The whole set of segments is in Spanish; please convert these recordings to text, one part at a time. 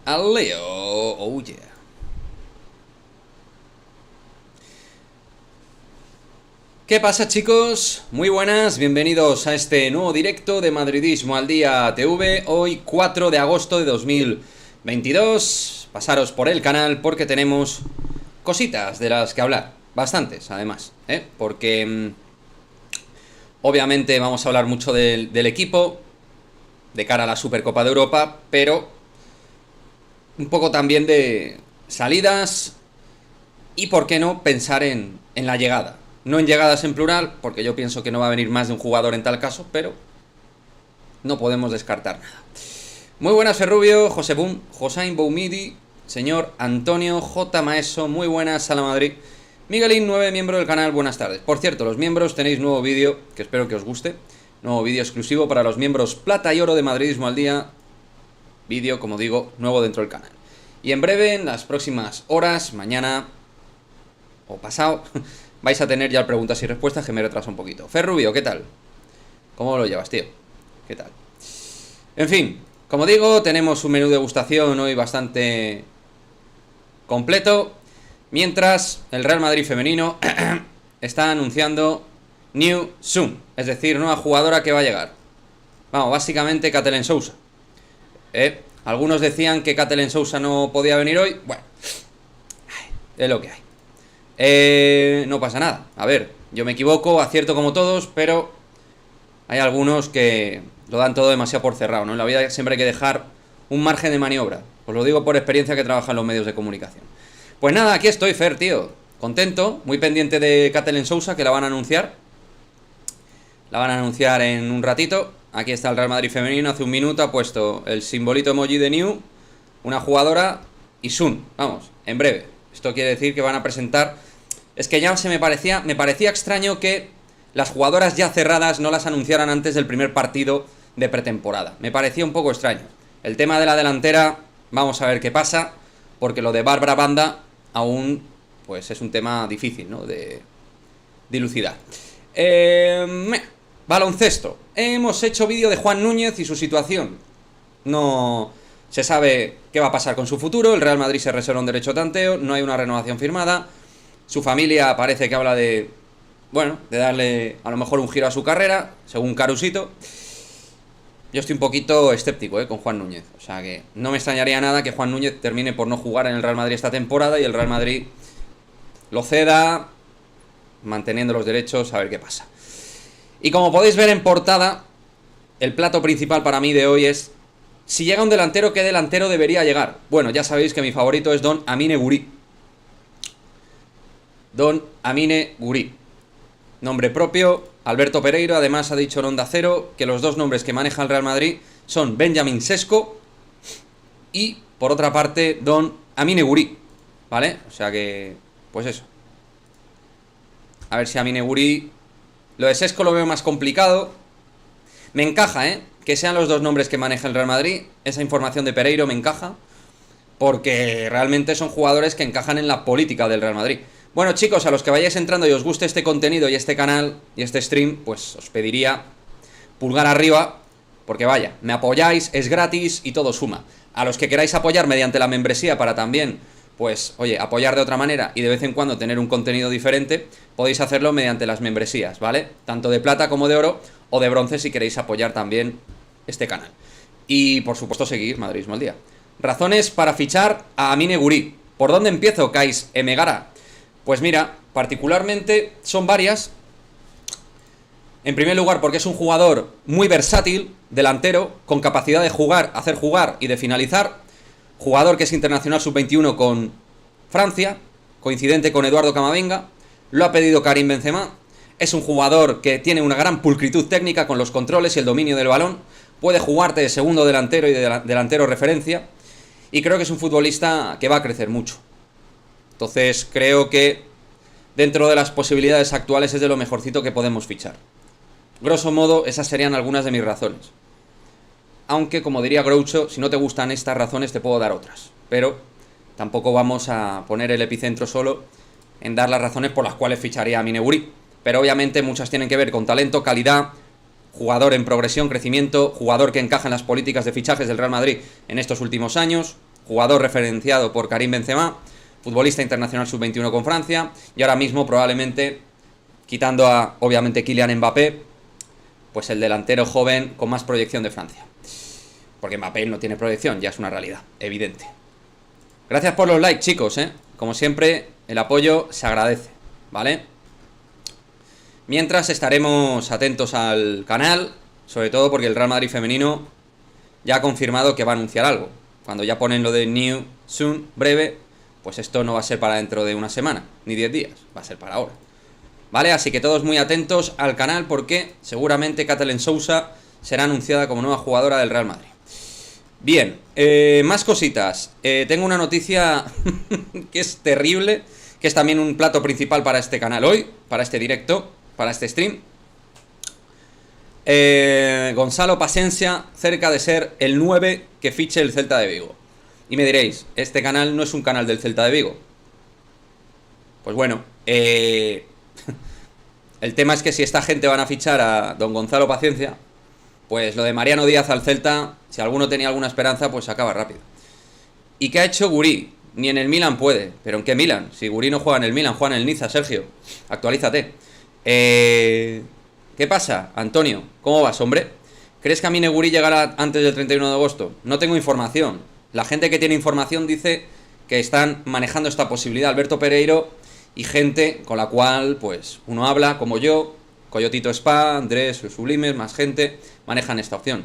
Al Leo, oh yeah. ¿Qué pasa, chicos? Muy buenas, bienvenidos a este nuevo directo de Madridismo al Día TV. Hoy 4 de agosto de 2022. Pasaros por el canal porque tenemos cositas de las que hablar. Bastantes, además, porque obviamente vamos a hablar mucho del equipo de cara a la Supercopa de Europa, pero un poco también de salidas y, por qué no, pensar en la llegada. No en llegadas en plural, porque yo pienso que no va a venir más de un jugador en tal caso, pero no podemos descartar nada. Muy buenas, Ferrubio, Josain Boumidi, señor Antonio J. Maeso, muy buenas, Sala Madrid. Miguelín 9, miembro del canal, buenas tardes. Por cierto, los miembros tenéis nuevo vídeo, que espero que os guste. Nuevo vídeo exclusivo para los miembros plata y oro de Madridismo al Día. Vídeo, como digo, nuevo dentro del canal. Y en breve, en las próximas horas, mañana o pasado, vais a tener ya preguntas y respuestas, que me retraso un poquito. Ferrubio, ¿qué tal? ¿Cómo lo llevas, tío? ¿Qué tal? En fin, como digo, tenemos un menú de degustación hoy bastante completo. Mientras el Real Madrid femenino está anunciando New Soon, es decir, nueva jugadora que va a llegar. Vamos, básicamente Kathleen Sousa. Algunos decían que Kathleen Sousa no podía venir hoy. Bueno, es lo que hay. No pasa nada. A ver, yo me equivoco, acierto como todos, pero hay algunos que lo dan todo demasiado por cerrado, ¿no? En la vida siempre hay que dejar un margen de maniobra. Os lo digo por experiencia que trabaja en los medios de comunicación. Pues nada, aquí estoy, Fer, tío. Contento, muy pendiente de Kathleen Sousa, que la van a anunciar. La van a anunciar en un ratito. Aquí está el Real Madrid femenino, hace un minuto ha puesto el simbolito emoji de New, una jugadora y Sun. Vamos, en breve. Esto quiere decir que van a presentar. Es que ya me parecía extraño que las jugadoras ya cerradas no las anunciaran antes del primer partido de pretemporada. Me parecía un poco extraño. El tema de la delantera, vamos a ver qué pasa, porque lo de Bárbara Banda aún pues es un tema difícil, ¿no? De dilucidar. Baloncesto. Hemos hecho vídeo de Juan Núñez y su situación. No se sabe qué va a pasar con su futuro. El Real Madrid se reserva un derecho de tanteo. No hay una renovación firmada. Su familia parece que habla de, bueno, de darle a lo mejor un giro a su carrera, según Carusito. Yo estoy un poquito escéptico con Juan Núñez. O sea que no me extrañaría nada que Juan Núñez termine por no jugar en el Real Madrid esta temporada y el Real Madrid lo ceda, manteniendo los derechos, a ver qué pasa. Y como podéis ver en portada, el plato principal para mí de hoy es: si llega un delantero, ¿qué delantero debería llegar? Bueno, ya sabéis que mi favorito es Don Amine Gouiri. Don Amine Gouiri. Nombre propio, Alberto Pereiro. Además ha dicho en Onda Cero que los dos nombres que maneja el Real Madrid son Benjamin Sesko y, por otra parte, Don Amine Gouiri. ¿Vale? O sea que, pues eso. A ver si Amine Gouiri... Lo de Sesko lo veo más complicado. Me encaja, que sean los dos nombres que maneja el Real Madrid. Esa información de Pereiro me encaja, porque realmente son jugadores que encajan en la política del Real Madrid. Bueno, chicos, a los que vayáis entrando y os guste este contenido y este canal y este stream, pues os pediría pulgar arriba, porque vaya, me apoyáis, es gratis y todo suma. A los que queráis apoyar mediante la membresía para también, pues, oye, apoyar de otra manera y de vez en cuando tener un contenido diferente, podéis hacerlo mediante las membresías, ¿vale? Tanto de plata como de oro, o de bronce si queréis apoyar también este canal. Y, por supuesto, seguir Madridismo al Día. Razones para fichar a Amine Gouiri. ¿Por dónde empiezo, Kais Emegara? Pues mira, particularmente son varias. En primer lugar, porque es un jugador muy versátil, delantero, con capacidad de jugar, hacer jugar y de finalizar. Jugador que es internacional sub-21 con Francia, coincidente con Eduardo Camavinga. Lo ha pedido Karim Benzema. Es un jugador que tiene una gran pulcritud técnica con los controles y el dominio del balón. Puede jugarte de segundo delantero y de delantero referencia. Y creo que es un futbolista que va a crecer mucho. Entonces creo que dentro de las posibilidades actuales es de lo mejorcito que podemos fichar. Grosso modo, esas serían algunas de mis razones. Aunque, como diría Groucho, si no te gustan estas razones te puedo dar otras. Pero tampoco vamos a poner el epicentro solo en dar las razones por las cuales ficharía a Amine Gouiri. Pero obviamente muchas tienen que ver con talento, calidad, jugador en progresión, crecimiento, jugador que encaja en las políticas de fichajes del Real Madrid en estos últimos años, jugador referenciado por Karim Benzema, futbolista internacional sub-21 con Francia, y ahora mismo probablemente, quitando a, obviamente, Kylian Mbappé, pues el delantero joven con más proyección de Francia. Porque Mbappé no tiene proyección, ya es una realidad, evidente. Gracias por los likes, chicos, Como siempre, el apoyo se agradece, ¿vale? Mientras estaremos atentos al canal, sobre todo porque el Real Madrid femenino ya ha confirmado que va a anunciar algo. Cuando ya ponen lo de New Soon, breve, pues esto no va a ser para dentro de una semana, ni 10 días, va a ser para ahora. ¿Vale? Así que todos muy atentos al canal porque seguramente Kathleen Sousa será anunciada como nueva jugadora del Real Madrid. Bien, más cositas. Tengo una noticia que es terrible, que es también un plato principal para este canal hoy, para este directo, para este stream. Gonzalo Pasencia, cerca de ser el 9 que fiche el Celta de Vigo. Y me diréis, este canal no es un canal del Celta de Vigo. Pues bueno, el tema es que si esta gente van a fichar a don Gonzalo Paciencia, pues lo de Mariano Díaz al Celta, si alguno tenía alguna esperanza, pues se acaba rápido. ¿Y qué ha hecho Guri? Ni en el Milan puede. ¿Pero en qué Milan? Si Guri no juega en el Milan, juega en el Niza, Sergio. Actualízate. ¿Qué pasa, Antonio? ¿Cómo vas, hombre? ¿Crees que a mí Guri llegará antes del 31 de agosto? No tengo información. La gente que tiene información dice que están manejando esta posibilidad. Alberto Pereiro y gente con la cual, pues, uno habla, como yo, Coyotito Spa, Andrés, Sublimes, más gente, manejan esta opción.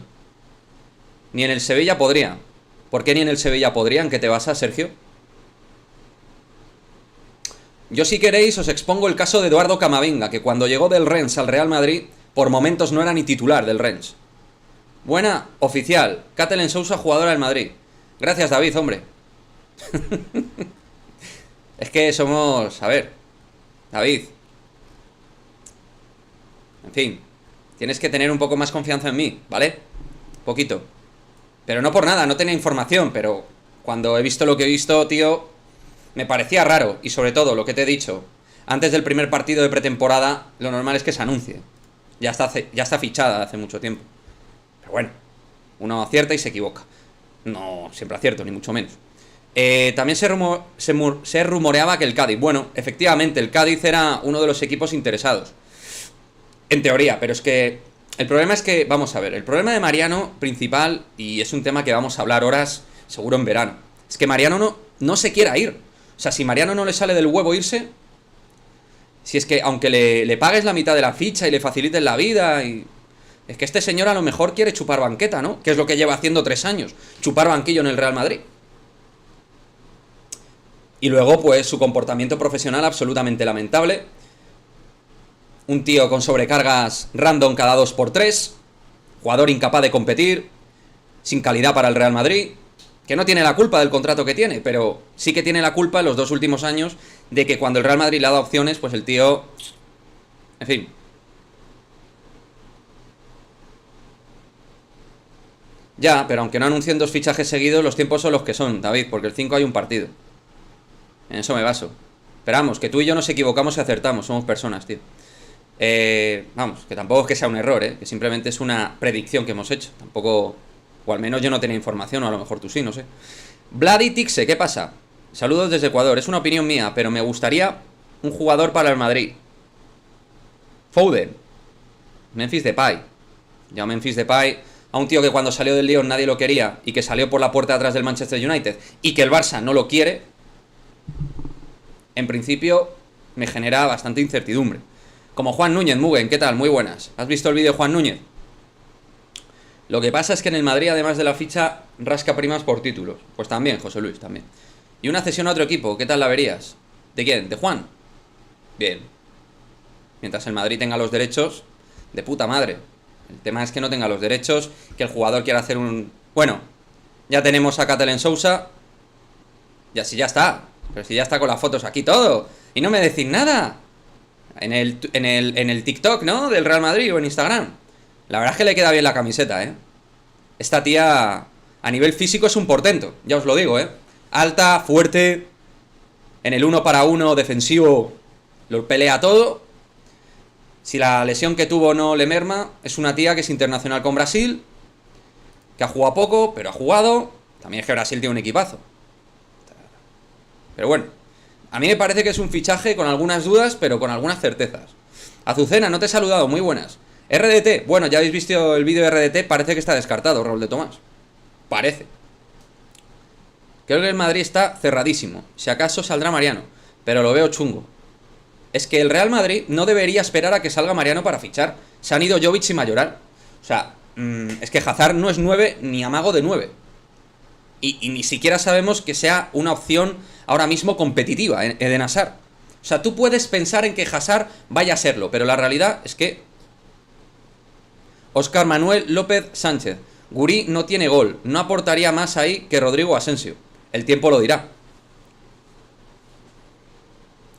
Ni en el Sevilla podría. ¿Por qué ni en el Sevilla podría? ¿En qué te basas, Sergio? Yo, si queréis, os expongo el caso de Eduardo Camavinga, que cuando llegó del Rennes al Real Madrid, por momentos no era ni titular del Rennes. Buena, oficial, Kathleen Sousa, jugadora del Madrid. Gracias, David, hombre. Es que somos... A ver, David. En fin, tienes que tener un poco más confianza en mí, ¿vale? Poquito. Pero no por nada, no tenía información, pero cuando he visto lo que he visto, tío, me parecía raro. Y sobre todo, lo que te he dicho, antes del primer partido de pretemporada, lo normal es que se anuncie. Ya está fichada hace mucho tiempo. Pero bueno, uno acierta y se equivoca. No siempre acierto, ni mucho menos. También se rumoreaba que el Cádiz... Bueno, efectivamente, el Cádiz era uno de los equipos interesados. En teoría, pero es que... El problema es que... Vamos a ver, el problema de Mariano principal, y es un tema que vamos a hablar horas, seguro en verano, es que Mariano no se quiera ir. O sea, si Mariano no le sale del huevo irse... Si es que aunque le pagues la mitad de la ficha y le facilites la vida y... Es que este señor a lo mejor quiere chupar banqueta, ¿no? Que es lo que lleva haciendo 3 años. Chupar banquillo en el Real Madrid. Y luego, pues, su comportamiento profesional absolutamente lamentable. Un tío con sobrecargas random cada 2×3. Jugador incapaz de competir. Sin calidad para el Real Madrid. Que no tiene la culpa del contrato que tiene, pero sí que tiene la culpa en los 2 últimos años de que cuando el Real Madrid le ha dado opciones, pues el tío... En fin... Ya, pero aunque no anuncien 2 fichajes seguidos, los tiempos son los que son, David, porque el 5 hay un partido. En eso me baso. Pero vamos, que tú y yo nos equivocamos y acertamos, somos personas, tío. Vamos, que tampoco es que sea un error, que simplemente es una predicción que hemos hecho. Tampoco, o al menos yo no tenía información, o a lo mejor tú sí, no sé. Vladi Tixe, ¿qué pasa? Saludos desde Ecuador, es una opinión mía, pero me gustaría un jugador para el Madrid. Foden. Memphis Depay. Ya Memphis Depay... A un tío que cuando salió del Lyon nadie lo quería y que salió por la puerta de atrás del Manchester United y que el Barça no lo quiere, en principio me genera bastante incertidumbre. Como Juan Núñez, Mugen, ¿qué tal? Muy buenas. ¿Has visto el vídeo de Juan Núñez? Lo que pasa es que en el Madrid, además de la ficha, rasca primas por títulos. Pues también, José Luis, también. Y una cesión a otro equipo, ¿qué tal la verías? ¿De quién? ¿De Juan? Bien. Mientras el Madrid tenga los derechos, de puta madre. El tema es que no tenga los derechos, que el jugador quiera hacer un... Bueno, ya tenemos a Kathleen Sousa. Y así ya está. Pero si ya está con las fotos aquí todo. Y no me decís nada. En el TikTok, ¿no? Del Real Madrid o en Instagram. La verdad es que le queda bien la camiseta, ¿eh? Esta tía a nivel físico es un portento. Ya os lo digo, ¿eh? Alta, fuerte. En el 1 para 1 defensivo lo pelea todo. Si la lesión que tuvo no le merma, es una tía que es internacional con Brasil, que ha jugado poco, pero ha jugado. También es que Brasil tiene un equipazo. Pero bueno, a mí me parece que es un fichaje con algunas dudas, pero con algunas certezas. Azucena, no te he saludado, muy buenas. RDT, bueno, ya habéis visto el vídeo de RDT, parece que está descartado, Raúl de Tomás. Parece. Creo que el Madrid está cerradísimo. Si acaso saldrá Mariano, pero lo veo chungo. Es que el Real Madrid no debería esperar a que salga Mariano para fichar. Se han ido Jovic y Mayoral. O sea, es que Hazard no es 9 ni amago de 9. Y ni siquiera sabemos que sea una opción ahora mismo competitiva, Eden Hazard. O sea, tú puedes pensar en que Hazard vaya a serlo, pero la realidad es que Óscar Manuel López Sánchez, Guri no tiene gol, no aportaría más ahí que Rodrigo Asensio. El tiempo lo dirá.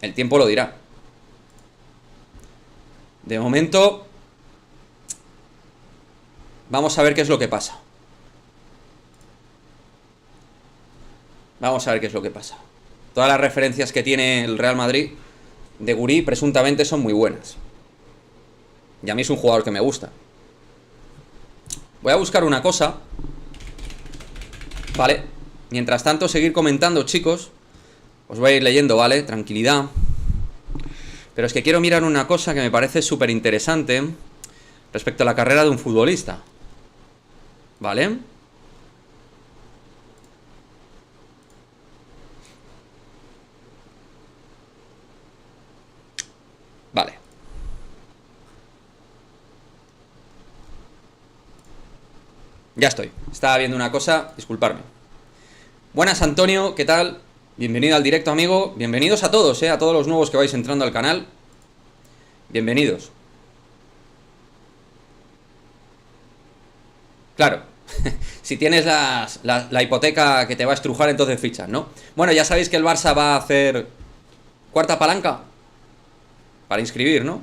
El tiempo lo dirá. De momento, vamos a ver qué es lo que pasa. Vamos a ver qué es lo que pasa. Todas las referencias que tiene el Real Madrid de Guri presuntamente son muy buenas. Y a mí es un jugador que me gusta. Voy a buscar una cosa. Vale. Mientras tanto, seguir comentando, chicos. Os voy a ir leyendo, ¿vale? Tranquilidad. Pero es que quiero mirar una cosa que me parece súper interesante respecto a la carrera de un futbolista. ¿Vale? Vale. Ya estoy. Estaba viendo una cosa, disculparme. Buenas, Antonio, ¿qué tal? Bienvenido al directo, amigo. Bienvenidos a todos, a todos los nuevos que vais entrando al canal. Bienvenidos. Claro. Si tienes la hipoteca que te va a estrujar, entonces fichas, ¿no? Bueno, ya sabéis que el Barça va a hacer cuarta palanca para inscribir, ¿no?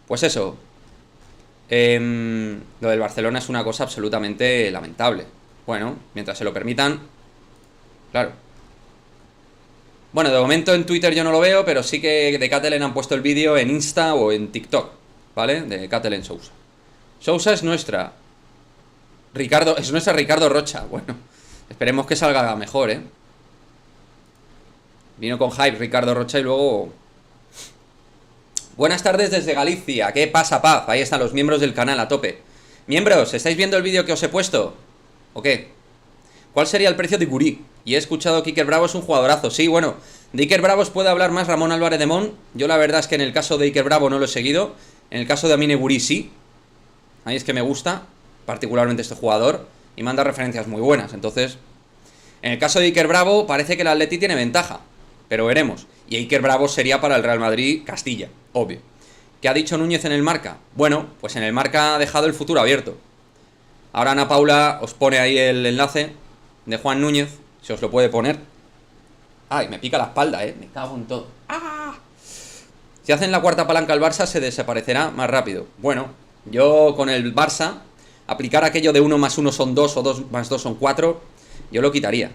Pues eso. Lo del Barcelona es una cosa absolutamente lamentable. Bueno, mientras se lo permitan. Claro. Bueno, de momento en Twitter yo no lo veo, pero sí que de Catelen han puesto el vídeo en Insta o en TikTok, ¿vale? De Catelen Sousa. Sousa es nuestra. Es nuestra Ricardo Rocha. Bueno, esperemos que salga mejor, ¿eh? Vino con hype Ricardo Rocha y luego... Buenas tardes desde Galicia. ¿Qué pasa, Paz? Ahí están los miembros del canal a tope. Miembros, ¿estáis viendo el vídeo que os he puesto? ¿O qué? ¿Cuál sería el precio de Guri? Y he escuchado que Iker Bravo es un jugadorazo. Sí, bueno, de Iker Bravo os puede hablar más Ramón Álvarez de Mon. Yo la verdad es que en el caso de Iker Bravo no lo he seguido. En el caso de Amine Guri sí. Ahí es que me gusta particularmente este jugador y manda referencias muy buenas. Entonces, en el caso de Iker Bravo parece que el Atleti tiene ventaja, pero veremos. Y Iker Bravo sería para el Real Madrid Castilla, obvio. ¿Qué ha dicho Núñez en el Marca? Bueno, pues en el Marca ha dejado el futuro abierto. Ahora Ana Paula os pone ahí el enlace de Juan Núñez, si os lo puede poner. Ay, me pica la espalda, me cago en todo. ¡Ah! Si hacen la cuarta palanca al Barça se desaparecerá más rápido. Bueno, yo con el Barça, aplicar aquello de 1 más 1 son 2 o 2 más 2 son 4, yo lo quitaría.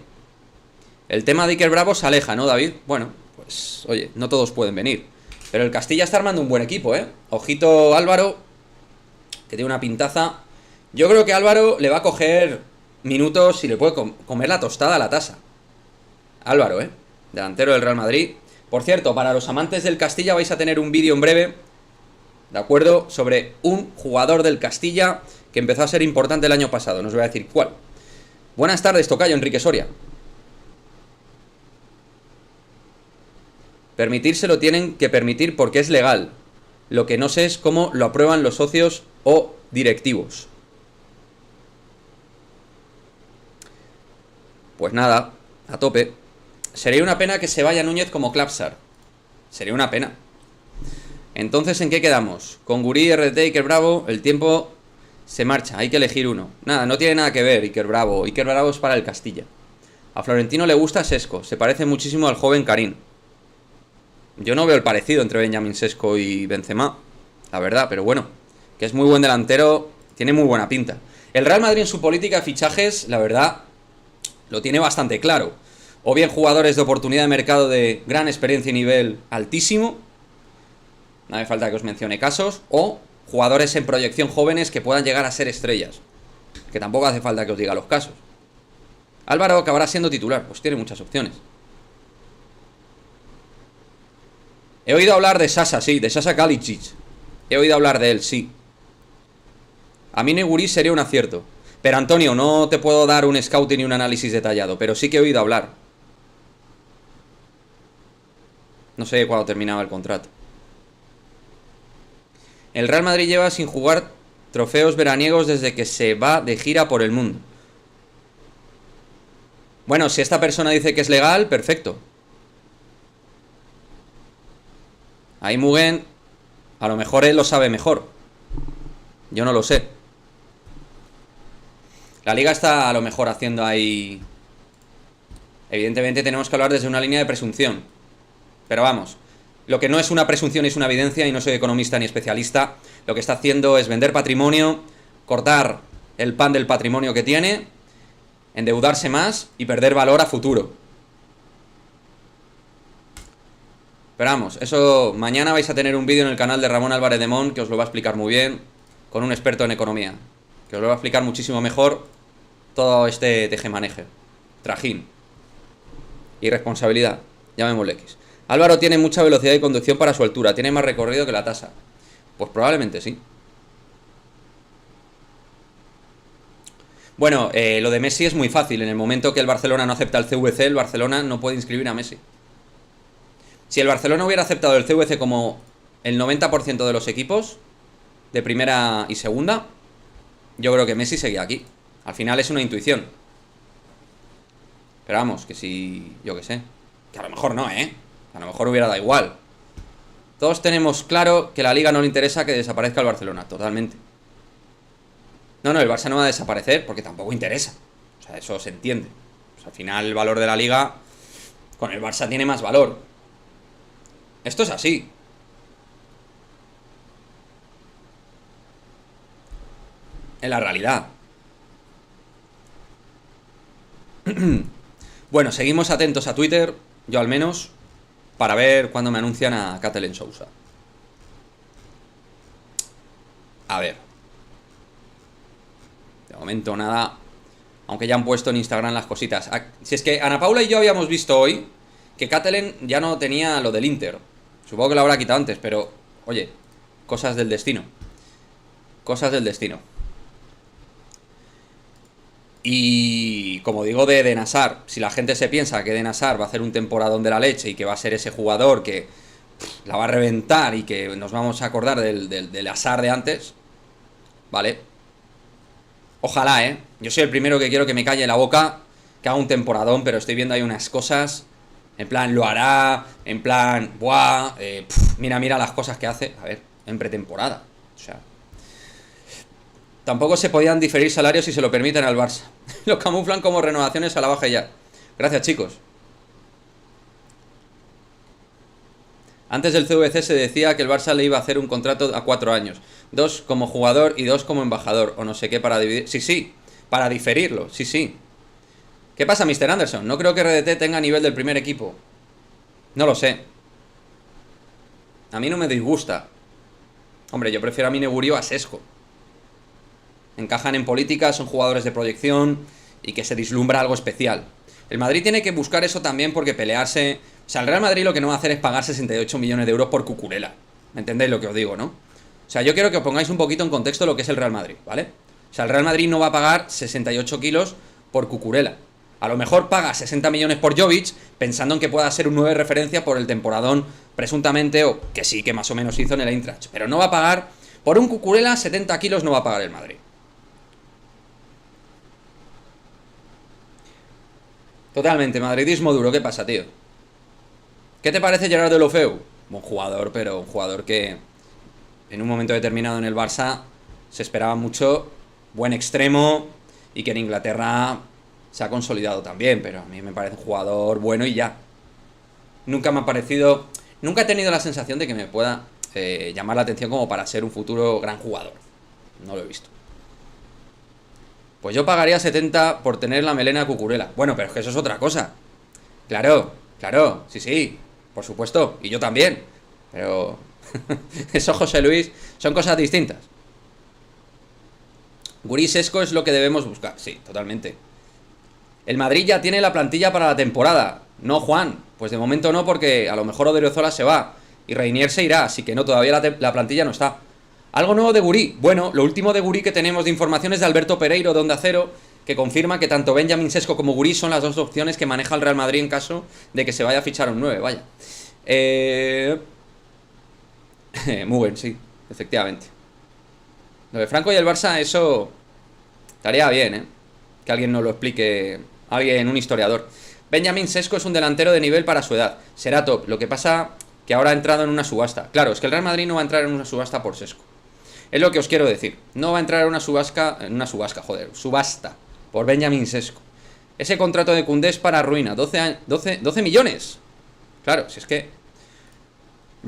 El tema de Iker Bravo se aleja, ¿no, David? Bueno, pues, oye, no todos pueden venir. Pero el Castilla está armando un buen equipo, ¿eh? Ojito Álvaro, que tiene una pintaza. Yo creo que Álvaro le va a coger minutos y le puede comer la tostada a la tasa. Álvaro, delantero del Real Madrid. Por cierto, para los amantes del Castilla vais a tener un vídeo en breve, ¿de acuerdo? Sobre un jugador del Castilla que empezó a ser importante el año pasado. No os voy a decir cuál. Buenas tardes, tocayo Enrique Soria. Permitirse lo tienen que permitir porque es legal. Lo que no sé es cómo lo aprueban los socios o directivos. Pues nada, a tope. Sería una pena que se vaya Núñez como Klapsar. Sería una pena. Entonces, ¿en qué quedamos? Con Guri, RT, Iker Bravo, el tiempo se marcha, hay que elegir uno. Nada, no tiene nada que ver Iker Bravo. Iker Bravo es para el Castilla. A Florentino le gusta Sesco, se parece muchísimo al joven Karim. Yo no veo el parecido entre Benjamín Sesco y Benzema, la verdad, pero bueno, que es muy buen delantero, tiene muy buena pinta. El Real Madrid en su política de fichajes, la verdad, lo tiene bastante claro. O bien jugadores de oportunidad de mercado de gran experiencia y nivel altísimo, No hace falta que os mencione casos. O jugadores en proyección jóvenes que puedan llegar a ser estrellas. Que tampoco hace falta que os diga los casos. Álvaro acabará siendo titular. Pues tiene muchas opciones. He oído hablar de Sasa, sí, de Sasa Kalicic. He oído hablar de él, sí. A mí Neguri sería un acierto. Pero Antonio, no te puedo dar un scouting ni un análisis detallado. Pero sí que he oído hablar. No sé cuándo terminaba el contrato. El Real Madrid lleva sin jugar trofeos veraniegos desde que se va de gira por el mundo. Bueno, si esta persona dice que es legal, perfecto. Ahí Mugen, a lo mejor él lo sabe mejor. Yo no lo sé. La liga está a lo mejor haciendo ahí... Evidentemente tenemos que hablar desde una línea de presunción. Pero vamos, lo que no es una presunción es una evidencia, y no soy economista ni especialista. Lo que está haciendo es vender patrimonio, cortar el pan del patrimonio que tiene, endeudarse más y perder valor a futuro. Pero vamos, eso mañana vais a tener un vídeo en el canal de Ramón Álvarez de Mon que os lo va a explicar muy bien, con un experto en economía, que os lo va a explicar muchísimo mejor todo este tejemaneje, trajín, irresponsabilidad, llamémosle X. Álvaro tiene mucha velocidad de conducción para su altura, tiene más recorrido que la tasa. Pues probablemente sí. Bueno, lo de Messi es muy fácil. En el momento que el Barcelona no acepta el CVC, el Barcelona no puede inscribir a Messi. Si el Barcelona hubiera aceptado el CVC como el 90% de los equipos de primera y segunda, yo creo que Messi seguía aquí. Al final es una intuición. Pero vamos, que si... yo qué sé. Que a lo mejor no, ¿eh? A lo mejor hubiera dado igual. Todos tenemos claro que a la Liga no le interesa que desaparezca el Barcelona, totalmente. No, el Barça no va a desaparecer porque tampoco interesa. O sea, eso se entiende. Pues al final el valor de la Liga con el Barça tiene más valor. Esto es así. Es la realidad. Bueno, seguimos atentos a Twitter, yo al menos, para ver cuándo me anuncian a Kathleen Sousa. A ver. De momento nada. Aunque ya han puesto en Instagram las cositas. Si es que Ana Paula y yo habíamos visto hoy que Kathleen ya no tenía lo del Inter. Supongo que lo habrá quitado antes, pero... oye, cosas del destino. Cosas del destino. Y como digo de Eden Hazard, si la gente se piensa que Eden Hazard va a hacer un temporadón de la leche y que va a ser ese jugador que la va a reventar y que nos vamos a acordar del Hazard de antes, ¿vale? Ojalá, ¿eh? Yo soy el primero que quiero que me calle la boca, que haga un temporadón, pero estoy viendo ahí unas cosas, en plan, lo hará, en plan, buah, mira las cosas que hace, a ver, en pretemporada, o sea... Tampoco se podían diferir salarios si se lo permiten al Barça. Lo camuflan como renovaciones a la baja ya. Gracias, chicos. Antes del CVC se decía que el Barça le iba a hacer un contrato a 4 años. 2 como jugador y 2 como embajador. O no sé qué para dividir. Sí, para diferirlo. Sí. ¿Qué pasa, Mr. Anderson? No creo que RDT tenga nivel del primer equipo. No lo sé. A mí no me disgusta. Hombre, yo prefiero a Minegurio a Sesco. Encajan en política, son jugadores de proyección y que se vislumbra algo especial. El Madrid tiene que buscar eso también porque pelearse... O sea, el Real Madrid lo que no va a hacer es pagar 68 millones de euros por Cucurella. ¿Me entendéis lo que os digo, no? O sea, yo quiero que os pongáis un poquito en contexto lo que es el Real Madrid, ¿vale? O sea, el Real Madrid no va a pagar 68 kilos por Cucurella. A lo mejor paga 60 millones por Jovic pensando en que pueda ser un 9 de referencia por el temporadón presuntamente, o que sí, que más o menos hizo en el Eintracht. Pero no va a pagar... Por un Cucurella 70 kilos no va a pagar el Madrid. Totalmente, madridismo duro. ¿Qué pasa, tío? ¿Qué te parece Gerard Deulofeu? Buen jugador, pero un jugador que en un momento determinado en el Barça se esperaba mucho, buen extremo, y que en Inglaterra se ha consolidado también, pero a mí me parece un jugador bueno y ya. Nunca me ha parecido... Nunca he tenido la sensación de que me pueda llamar la atención como para ser un futuro gran jugador. No lo he visto. Pues yo pagaría 70 por tener la melena Cucurella. Bueno, pero es que eso es otra cosa. Claro, sí, por supuesto. Y yo también. Pero Eso, José Luis, son cosas distintas. Guri Sesco es lo que debemos buscar. Sí, totalmente. El Madrid ya tiene la plantilla para la temporada. No, Juan. Pues de momento no, porque a lo mejor Odriozola se va y Reinier se irá, así que no, todavía la plantilla no está. Algo nuevo de Guri. Bueno, lo último de Guri que tenemos de informaciones de Alberto Pereiro de Onda Cero, que confirma que tanto Benjamín Sesko como Guri son las dos opciones que maneja el Real Madrid en caso de que se vaya a fichar un 9, vaya. Muy bien, sí, efectivamente. Lo de Franco y el Barça, eso estaría bien, ¿eh? Que alguien nos lo explique, alguien, un historiador. Benjamín Sesko es un delantero de nivel para su edad. Será top. Lo que pasa que ahora ha entrado en una subasta. Claro, es que el Real Madrid no va a entrar en una subasta por Sesko. Es lo que os quiero decir. No va a entrar en una subasta, subasta por Benjamín Sesko. Ese contrato de Koundé es para ruina. 12 millones. Claro, si es que...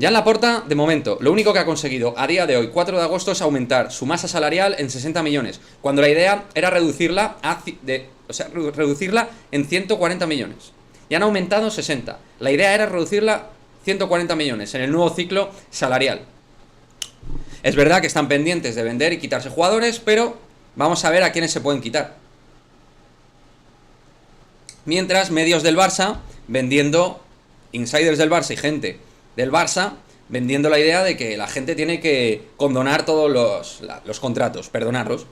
Jan Laporta, de momento, lo único que ha conseguido a día de hoy, 4 de agosto, es aumentar su masa salarial en 60 millones. Cuando la idea era reducirla reducirla en 140 millones. Y han aumentado 60. La idea era reducirla 140 millones en el nuevo ciclo salarial. Es verdad que están pendientes de vender y quitarse jugadores, pero vamos a ver a quiénes se pueden quitar. Mientras, medios del Barça vendiendo, insiders del Barça y gente del Barça vendiendo la idea de que la gente tiene que condonar todos los contratos, perdonarlos.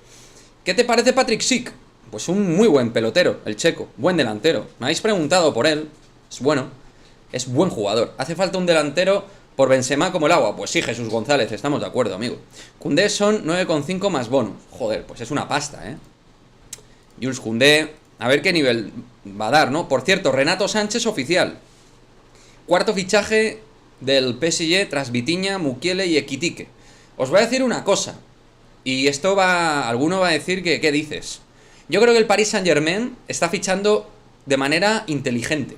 ¿Qué te parece Patrick Schick? Pues un muy buen pelotero, el checo, buen delantero. Me habéis preguntado por él, es bueno, es buen jugador. Hace falta un delantero por Benzema como el agua. Pues sí, Jesús González, estamos de acuerdo, amigo. Koundé son 9,5 más bonus. Joder, pues es una pasta, ¿eh? Jules Koundé, a ver qué nivel va a dar, ¿no? Por cierto, Renato Sánchez oficial. Cuarto fichaje del PSG tras Vitinha, Mukiele y Ekitike. Os voy a decir una cosa, y esto alguno va a decir que ¿qué dices? Yo creo que el Paris Saint-Germain está fichando de manera inteligente.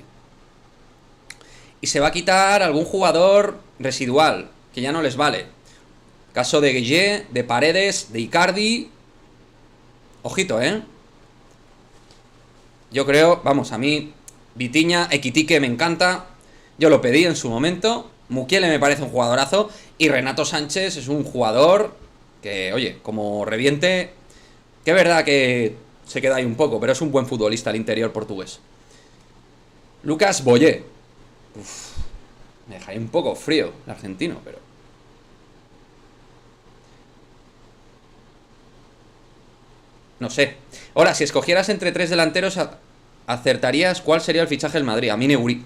Y se va a quitar algún jugador residual, que ya no les vale. Caso de Gueye, de Paredes, de Icardi. Ojito, ¿eh? Yo creo, vamos, a mí Vitinha, Ekitike me encanta. Yo lo pedí en su momento. Mukiele me parece un jugadorazo. Y Renato Sánchez es un jugador que, oye, como reviente, que es verdad que se queda ahí un poco, pero es un buen futbolista al interior portugués. Lucas Boyé. Me deja ahí un poco frío el argentino, pero... no sé. Ahora, si escogieras entre 3 delanteros, ¿acertarías cuál sería el fichaje del Madrid? A mí Neguri.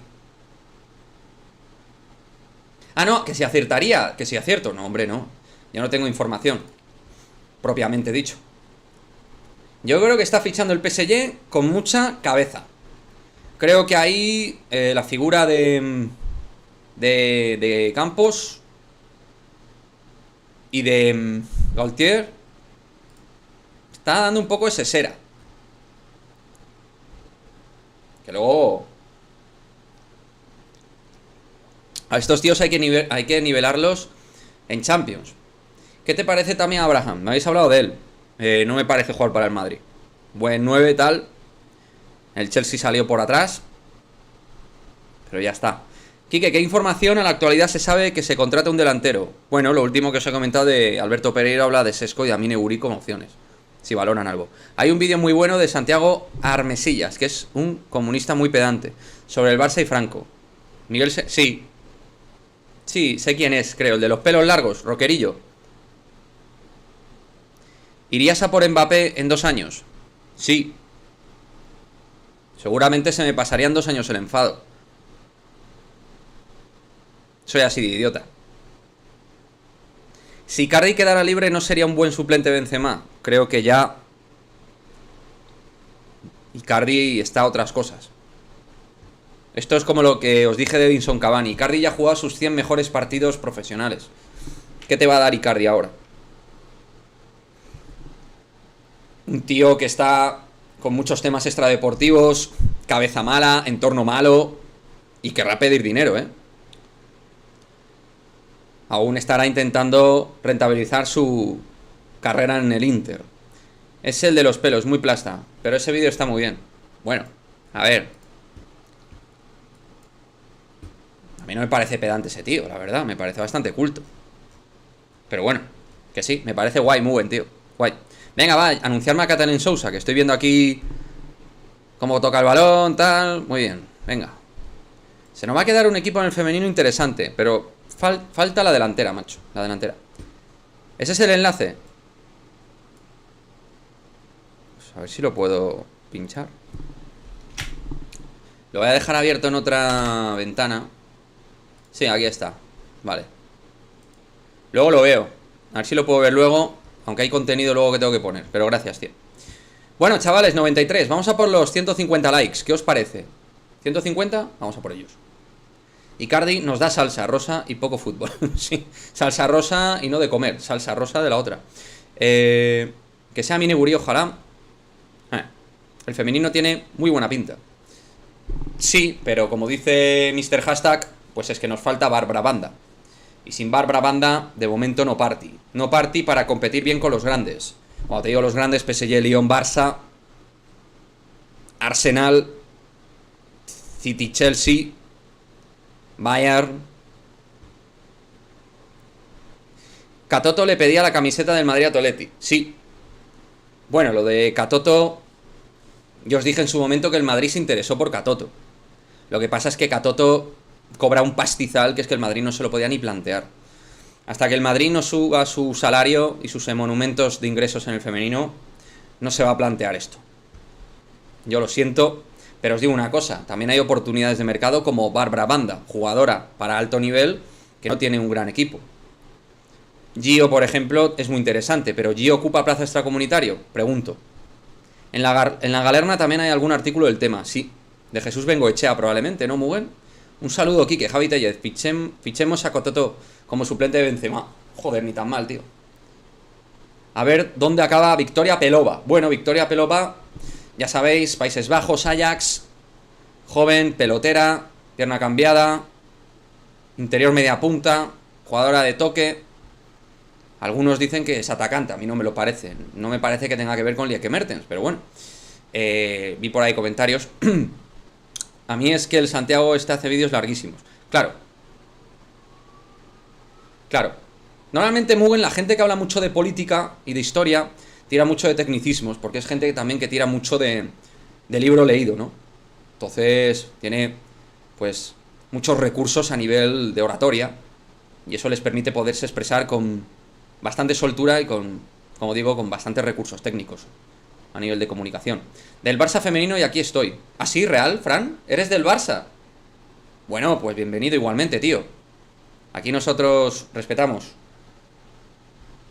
Ah, no, que si acertaría, que si acierto. No, hombre, no. Yo no tengo información propiamente dicho. Yo creo que está fichando el PSG con mucha cabeza. Creo que ahí la figura de Campos y de Gaultier está dando un poco ese sesera. Que luego... a estos tíos hay que nivelarlos en Champions. ¿Qué te parece también Abraham? Me habéis hablado de él. No me parece jugar para el Madrid. Buen 9 tal. El Chelsea salió por atrás. Pero ya está. Quique, ¿qué información a la actualidad se sabe que se contrata un delantero? Bueno, lo último que os he comentado de Alberto Pereiro habla de Sesko y Amine Guri como opciones. Si valoran algo. Hay un vídeo muy bueno de Santiago Armesillas, que es un comunista muy pedante, sobre el Barça y Franco. Miguel sí. Sí, sé quién es, creo. El de los pelos largos, rockerillo. ¿Irías a por Mbappé en 2 años? Sí. Seguramente se me pasarían 2 años el enfado. Soy así de idiota. Si Icardi quedara libre, ¿no sería un buen suplente de Benzema? Creo que ya Icardi está a otras cosas. Esto es como lo que os dije de Edinson Cavani. Icardi ya ha jugado sus 100 mejores partidos profesionales. ¿Qué te va a dar Icardi ahora? Un tío que está con muchos temas extradeportivos, cabeza mala, entorno malo, y querrá pedir dinero, ¿eh? Aún estará intentando rentabilizar su carrera en el Inter. Es el de los pelos, muy plasta. Pero ese vídeo está muy bien. Bueno, a ver. A mí no me parece pedante ese tío, la verdad. Me parece bastante culto. Pero bueno, que sí, me parece guay, muy buen, tío. Guay. Venga, va, anunciarme a Catalin Sousa, que estoy viendo aquí cómo toca el balón, tal. Muy bien, venga. Se nos va a quedar un equipo en el femenino interesante, pero falta la delantera, macho. La delantera. ¿Ese es el enlace? Pues a ver si lo puedo pinchar. Lo voy a dejar abierto en otra ventana. Sí, aquí está. Vale. Luego lo veo. A ver si lo puedo ver luego. Aunque hay contenido luego que tengo que poner. Pero gracias, tío. Bueno, chavales, 93. Vamos a por los 150 likes. ¿Qué os parece? ¿150? Vamos a por ellos. Icardi nos da salsa rosa y poco fútbol. Sí, salsa rosa y no de comer. Salsa rosa de la otra. Que sea Mini Gurí, ojalá. El femenino tiene muy buena pinta. Sí, pero como dice Mr. Hashtag, pues es que nos falta Bárbara Banda. Y sin Bárbara Banda, de momento no party. No party para competir bien con los grandes. Cuando te digo los grandes, PSG, Lyon, Barça, Arsenal, City, Chelsea, Bayern. Catoto le pedía la camiseta del Madrid a Toletti. Sí. Bueno, lo de Catoto, yo os dije en su momento que el Madrid se interesó por Catoto. Lo que pasa es que Catoto cobra un pastizal que es que el Madrid no se lo podía ni plantear. Hasta que el Madrid no suba su salario y sus monumentos de ingresos en el femenino, no se va a plantear esto. Yo lo siento, pero os digo una cosa, también hay oportunidades de mercado como Bárbara Banda, jugadora para alto nivel, que no tiene un gran equipo. Gio, por ejemplo, es muy interesante, pero ¿Gio ocupa plaza extracomunitario? Pregunto. En la Galerna también hay algún artículo del tema, sí. De Jesús Bengoechea probablemente, ¿no, Muguen? Un saludo, Quique, Javi Tellez. Fichemos a Catoto como suplente de Benzema. Joder, ni tan mal, tío. A ver, ¿dónde acaba Victoria Pelova? Bueno, Victoria Pelova, ya sabéis, Países Bajos, Ajax, joven, pelotera, pierna cambiada, interior media punta, jugadora de toque. Algunos dicen que es atacante, a mí no me lo parece. No me parece que tenga que ver con Lieke Mertens, pero bueno. Vi por ahí comentarios. A mí es que el Santiago hace vídeos larguísimos. Claro. Claro. Normalmente, Mugen, la gente que habla mucho de política y de historia, tira mucho de tecnicismos, porque es gente también que tira mucho de libro leído, ¿no? Entonces, tiene, pues, muchos recursos a nivel de oratoria, y eso les permite poderse expresar con bastante soltura y con, como digo, con bastantes recursos técnicos a nivel de comunicación. Del Barça femenino y aquí estoy. ¿Ah, sí, real, Fran? ¿Eres del Barça? Bueno, pues bienvenido igualmente, tío. Aquí nosotros respetamos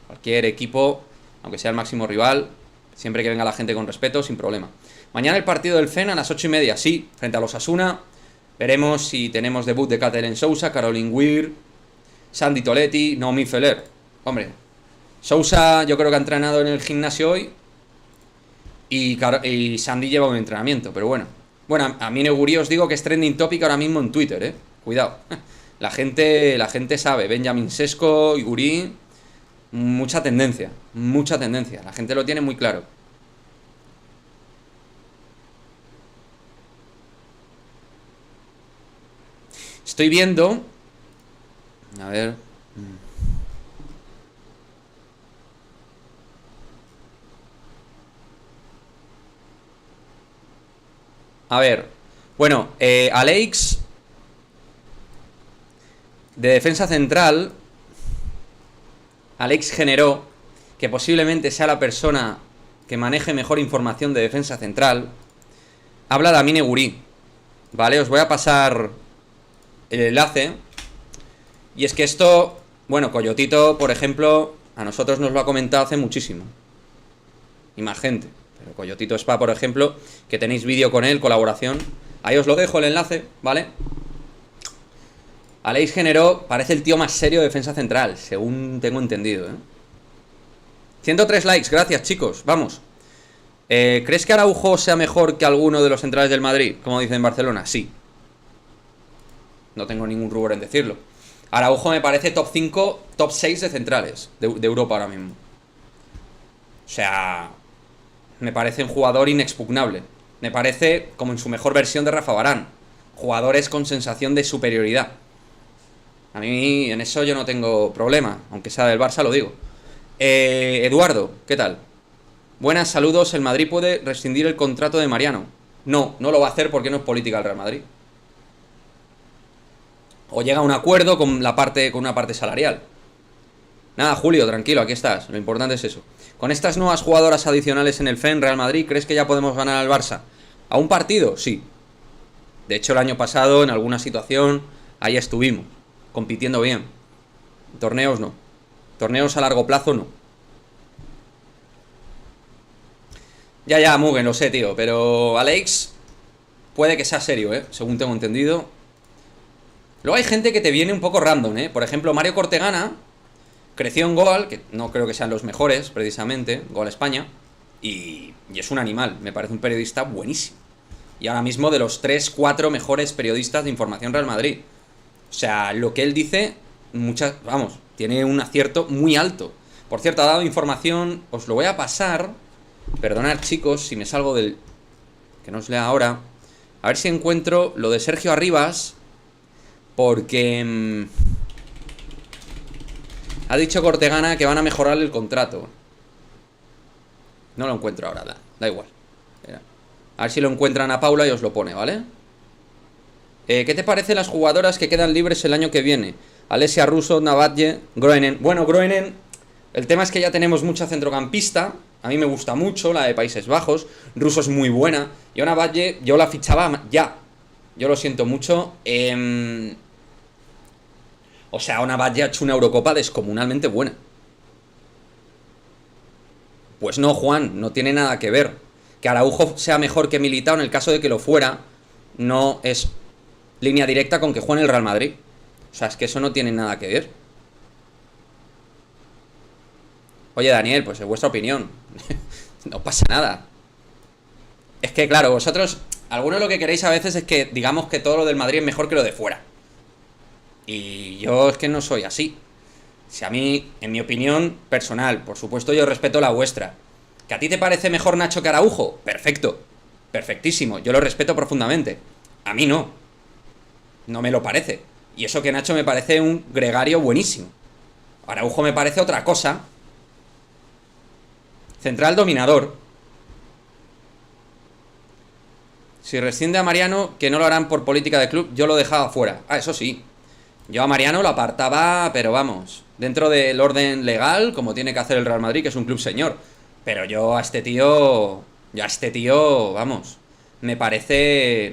cualquier equipo, aunque sea el máximo rival, siempre que venga la gente con respeto, sin problema. Mañana el partido del FEN a las 8:30, sí, frente a los Asuna. Veremos si tenemos debut de Catalin Sousa, Caroline Weir, Sandy Toletti, Naomi Feller. Hombre, Sousa yo creo que ha entrenado en el gimnasio hoy y Sandy lleva un entrenamiento, pero bueno. Bueno, a mí Neguri os digo que es trending topic ahora mismo en Twitter, Cuidado. La gente sabe, Benjamin Sesko, Iguri, mucha tendencia, la gente lo tiene muy claro. Estoy viendo, a ver, bueno, Alex de defensa central, Alex generó que posiblemente sea la persona que maneje mejor información de defensa central. Habla de Amine Guri, ¿vale? Os voy a pasar el enlace. Y es que esto, bueno, Coyotito, por ejemplo, a nosotros nos lo ha comentado hace muchísimo. Y más gente. Pero Coyotito Spa, por ejemplo, que tenéis vídeo con él, colaboración. Ahí os lo dejo el enlace, ¿vale? Aleix generó, parece el tío más serio de defensa central, según tengo entendido, 103 likes, gracias, chicos, vamos. ¿Crees que Araujo sea mejor que alguno de los centrales del Madrid? Como dicen en Barcelona, sí. No tengo ningún rubor en decirlo. Araujo me parece top 5, top 6 de centrales de Europa ahora mismo. O sea, me parece un jugador inexpugnable. Me parece como en su mejor versión de Rafa Varane. Jugadores con sensación de superioridad. A mí en eso yo no tengo problema, aunque sea del Barça lo digo. Eduardo, ¿qué tal? Buenas, saludos. ¿El Madrid puede rescindir el contrato de Mariano? No, no lo va a hacer porque no es política del Real Madrid. O llega a un acuerdo con una parte salarial. Nada, Julio, tranquilo, aquí estás. Lo importante es eso. Con estas nuevas jugadoras adicionales en el FEN Real Madrid, ¿crees que ya podemos ganar al Barça? ¿A un partido? Sí. De hecho, el año pasado, en alguna situación, ahí estuvimos, compitiendo bien. Torneos no. Torneos a largo plazo no. Ya, Mugen, lo sé, tío. Pero Alex puede que sea serio, según tengo entendido. Luego hay gente que te viene un poco random, Por ejemplo, Mario Cortegana creció en Goal, que no creo que sean los mejores, precisamente, Goal España, y es un animal, me parece un periodista buenísimo. Y ahora mismo de los 3, 4 mejores periodistas de información Real Madrid. O sea, lo que él dice, tiene un acierto muy alto. Por cierto, ha dado información, os lo voy a pasar. Perdonad, chicos, si me salgo del... que no os lea ahora. A ver si encuentro lo de Sergio Arribas, porque... ha dicho Cortegana que van a mejorar el contrato. No lo encuentro ahora, da igual. Mira. A ver si lo encuentran a Paula y os lo pone, ¿vale? ¿Qué te parecen las jugadoras que quedan libres el año que viene? Alessia Russo, Navadje, Groenen. Bueno, Groenen, el tema es que ya tenemos mucha centrocampista. A mí me gusta mucho la de Países Bajos. Russo es muy buena. Y a Navadje yo la fichaba ya. Yo lo siento mucho. O sea, Navadje ha hecho una Eurocopa descomunalmente buena. Pues no, Juan, no tiene nada que ver. Que Araujo sea mejor que Militao en el caso de que lo fuera, no es línea directa con que juegue en el Real Madrid. O sea, es que eso no tiene nada que ver. Oye, Daniel, pues es vuestra opinión. No pasa nada. Es que, claro, vosotros, algunos lo que queréis a veces es que digamos que todo lo del Madrid es mejor que lo de fuera. Y yo es que no soy así. Si a mí, en mi opinión personal, por supuesto yo respeto la vuestra. ¿Que a ti te parece mejor Nacho que Araujo? Perfecto. Perfectísimo. Yo lo respeto profundamente. A mí no. No me lo parece. Y eso que Nacho me parece un gregario buenísimo. Araujo me parece otra cosa. Central dominador. Si rescinde a Mariano, que no lo harán por política de club, yo lo dejaba fuera. Ah, eso sí. Yo a Mariano lo apartaba, pero vamos, dentro del orden legal, como tiene que hacer el Real Madrid, que es un club señor. Pero yo a este tío, vamos, me parece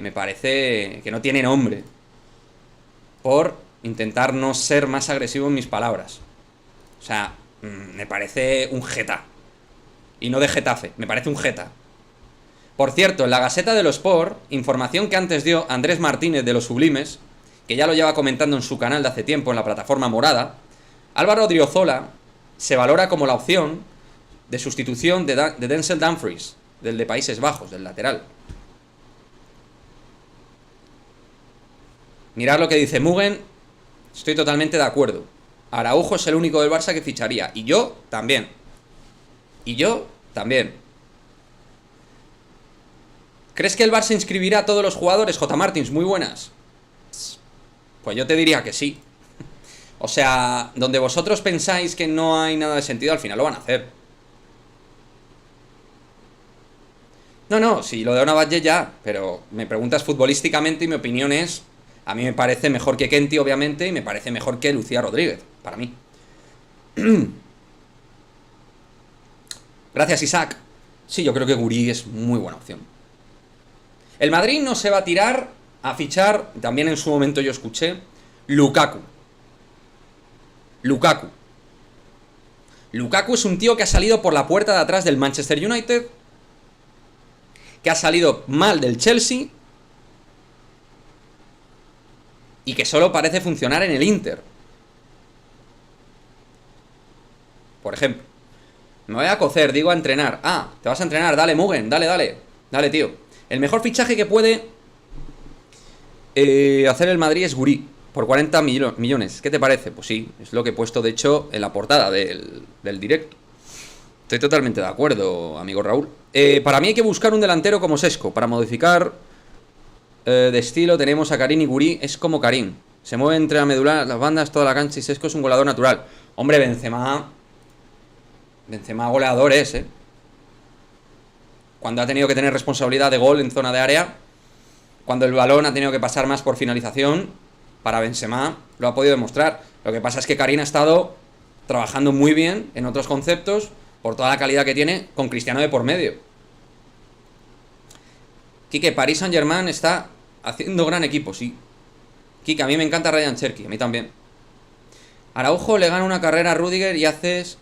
que no tiene nombre. Por intentar no ser más agresivo en mis palabras. O sea, me parece un jeta. Y no de Getafe, me parece un jeta. Por cierto, en la Gaceta de los Sport, información que antes dio Andrés Martínez de los Sublimes, que ya lo lleva comentando en su canal de hace tiempo en la plataforma morada, Álvaro Odriozola se valora como la opción de sustitución de Denzel Dumfries, del de Países Bajos, del lateral. Mirad lo que dice Mugen, estoy totalmente de acuerdo. Araujo es el único del Barça que ficharía, y yo también. ¿Crees que el Barça inscribirá a todos los jugadores? J. Martins, muy buenas. Pues yo te diría que sí. O sea, donde vosotros pensáis que no hay nada de sentido, al final lo van a hacer. No, si lo de Navadje ya, pero me preguntas futbolísticamente y mi opinión es, a mí me parece mejor que Kenty, obviamente, y me parece mejor que Lucía Rodríguez, para mí. Gracias, Isaac. Sí, yo creo que Guri es muy buena opción. El Madrid no se va a tirar a fichar, también en su momento yo escuché, Lukaku. Lukaku es un tío que ha salido por la puerta de atrás del Manchester United, que ha salido mal del Chelsea y que solo parece funcionar en el Inter. Por ejemplo, me voy a cocer, digo a entrenar. Ah, te vas a entrenar, dale Mugen, dale tío. El mejor fichaje que puede hacer el Madrid es Guri, por 40 millones. ¿Qué te parece? Pues sí, es lo que he puesto de hecho en la portada del directo. Estoy totalmente de acuerdo, amigo Raúl. Para mí hay que buscar un delantero como Sesco. Para modificar de estilo tenemos a Karim y Guri. Es como Karim. Se mueve entre la medular, las bandas, toda la cancha y Sesco es un goleador natural. Hombre, Benzema goleador es, ¿eh? Cuando ha tenido que tener responsabilidad de gol en zona de área, cuando el balón ha tenido que pasar más por finalización, para Benzema lo ha podido demostrar. Lo que pasa es que Karim ha estado trabajando muy bien en otros conceptos por toda la calidad que tiene con Cristiano de por medio. Quique, Paris Saint-Germain está haciendo gran equipo, sí. Quique, a mí me encanta Ryan Cherky, a mí también. Araujo le gana una carrera a Rudiger y haces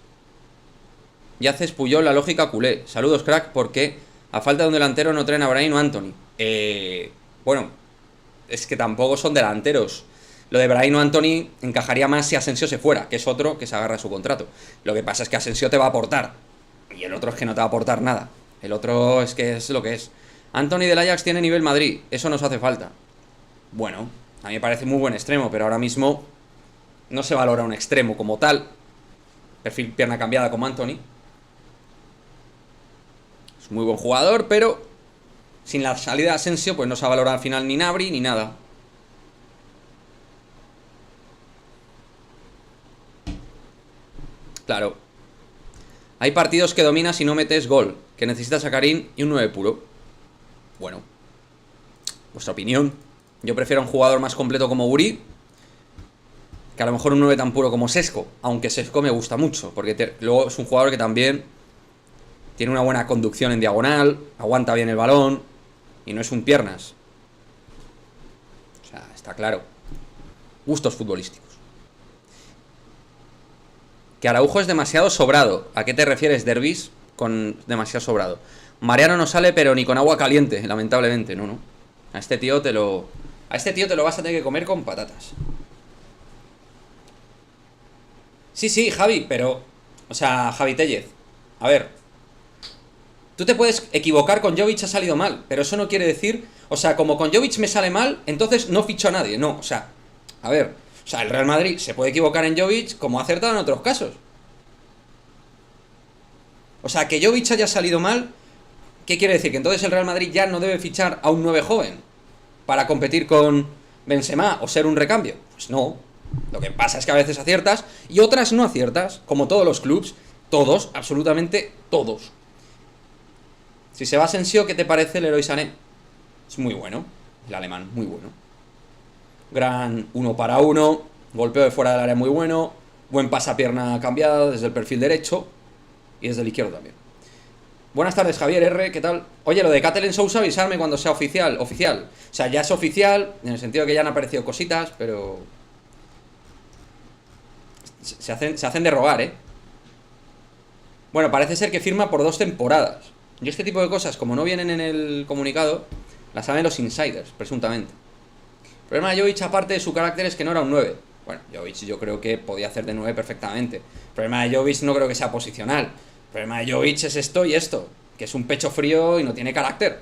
Puyol la lógica culé. Saludos, crack, porque a falta de un delantero no traen a Brahim o Anthony. Bueno, es que tampoco son delanteros. Lo de Brahim o Anthony encajaría más si Asensio se fuera, que es otro que se agarra a su contrato. Lo que pasa es que Asensio te va a aportar, y el otro es que no te va a aportar nada. El otro es que es lo que es. Anthony del Ajax tiene nivel Madrid, eso nos hace falta. Bueno, a mí me parece muy buen extremo, pero ahora mismo no se valora un extremo como tal. Perfil pierna cambiada como Anthony. Es muy buen jugador, pero sin la salida de Asensio pues no se ha valorado al final ni Gnabry ni nada. Claro. Hay partidos que dominas y no metes gol, que necesitas a Karim y un 9 puro. Bueno, vuestra opinión. Yo prefiero un jugador más completo como Uri, que a lo mejor un 9 tan puro como Sesco. Aunque Sesco me gusta mucho, porque luego es un jugador que también tiene una buena conducción en diagonal, aguanta bien el balón y no es un piernas. O sea, está claro. Gustos futbolísticos. Que Araujo es demasiado sobrado. ¿A qué te refieres, Derbis, con demasiado sobrado? Mariano no sale, pero ni con agua caliente, lamentablemente. No. A este tío te lo vas a tener que comer con patatas. Sí, Javi, pero... O sea, Javi Tellez. A ver. Tú te puedes equivocar con Jovic, ha salido mal, pero eso no quiere decir... O sea, como con Jovic me sale mal, entonces no ficho a nadie. No, o sea... A ver... O sea, el Real Madrid se puede equivocar en Jovic como ha acertado en otros casos. O sea, que Jovic haya salido mal, ¿qué quiere decir? ¿Que entonces el Real Madrid ya no debe fichar a un 9 joven para competir con Benzema o ser un recambio? Pues no. Lo que pasa es que a veces aciertas y otras no aciertas, como todos los clubs. Todos, absolutamente todos. Si se va a Asensio, ¿qué te parece el Leroy Sané? Es muy bueno, el alemán, muy bueno. Gran 1 para 1, golpeo de fuera del área muy bueno, buen pasapierna cambiada desde el perfil derecho y desde el izquierdo también. Buenas tardes, Javier R, ¿qué tal? Oye, lo de Catherine Sousa, avisarme cuando sea oficial. O sea, ya es oficial, en el sentido de que ya han aparecido cositas, pero... Se hacen de rogar, ¿eh? Bueno, parece ser que firma por 2 temporadas. Yo este tipo de cosas, como no vienen en el comunicado, las saben los insiders, presuntamente. El problema de Jovic, aparte de su carácter, es que no era un 9. Bueno, Jovic yo creo que podía hacer de 9 perfectamente. El problema de Jovic no creo que sea posicional. El problema de Jovic es esto y esto, que es un pecho frío y no tiene carácter.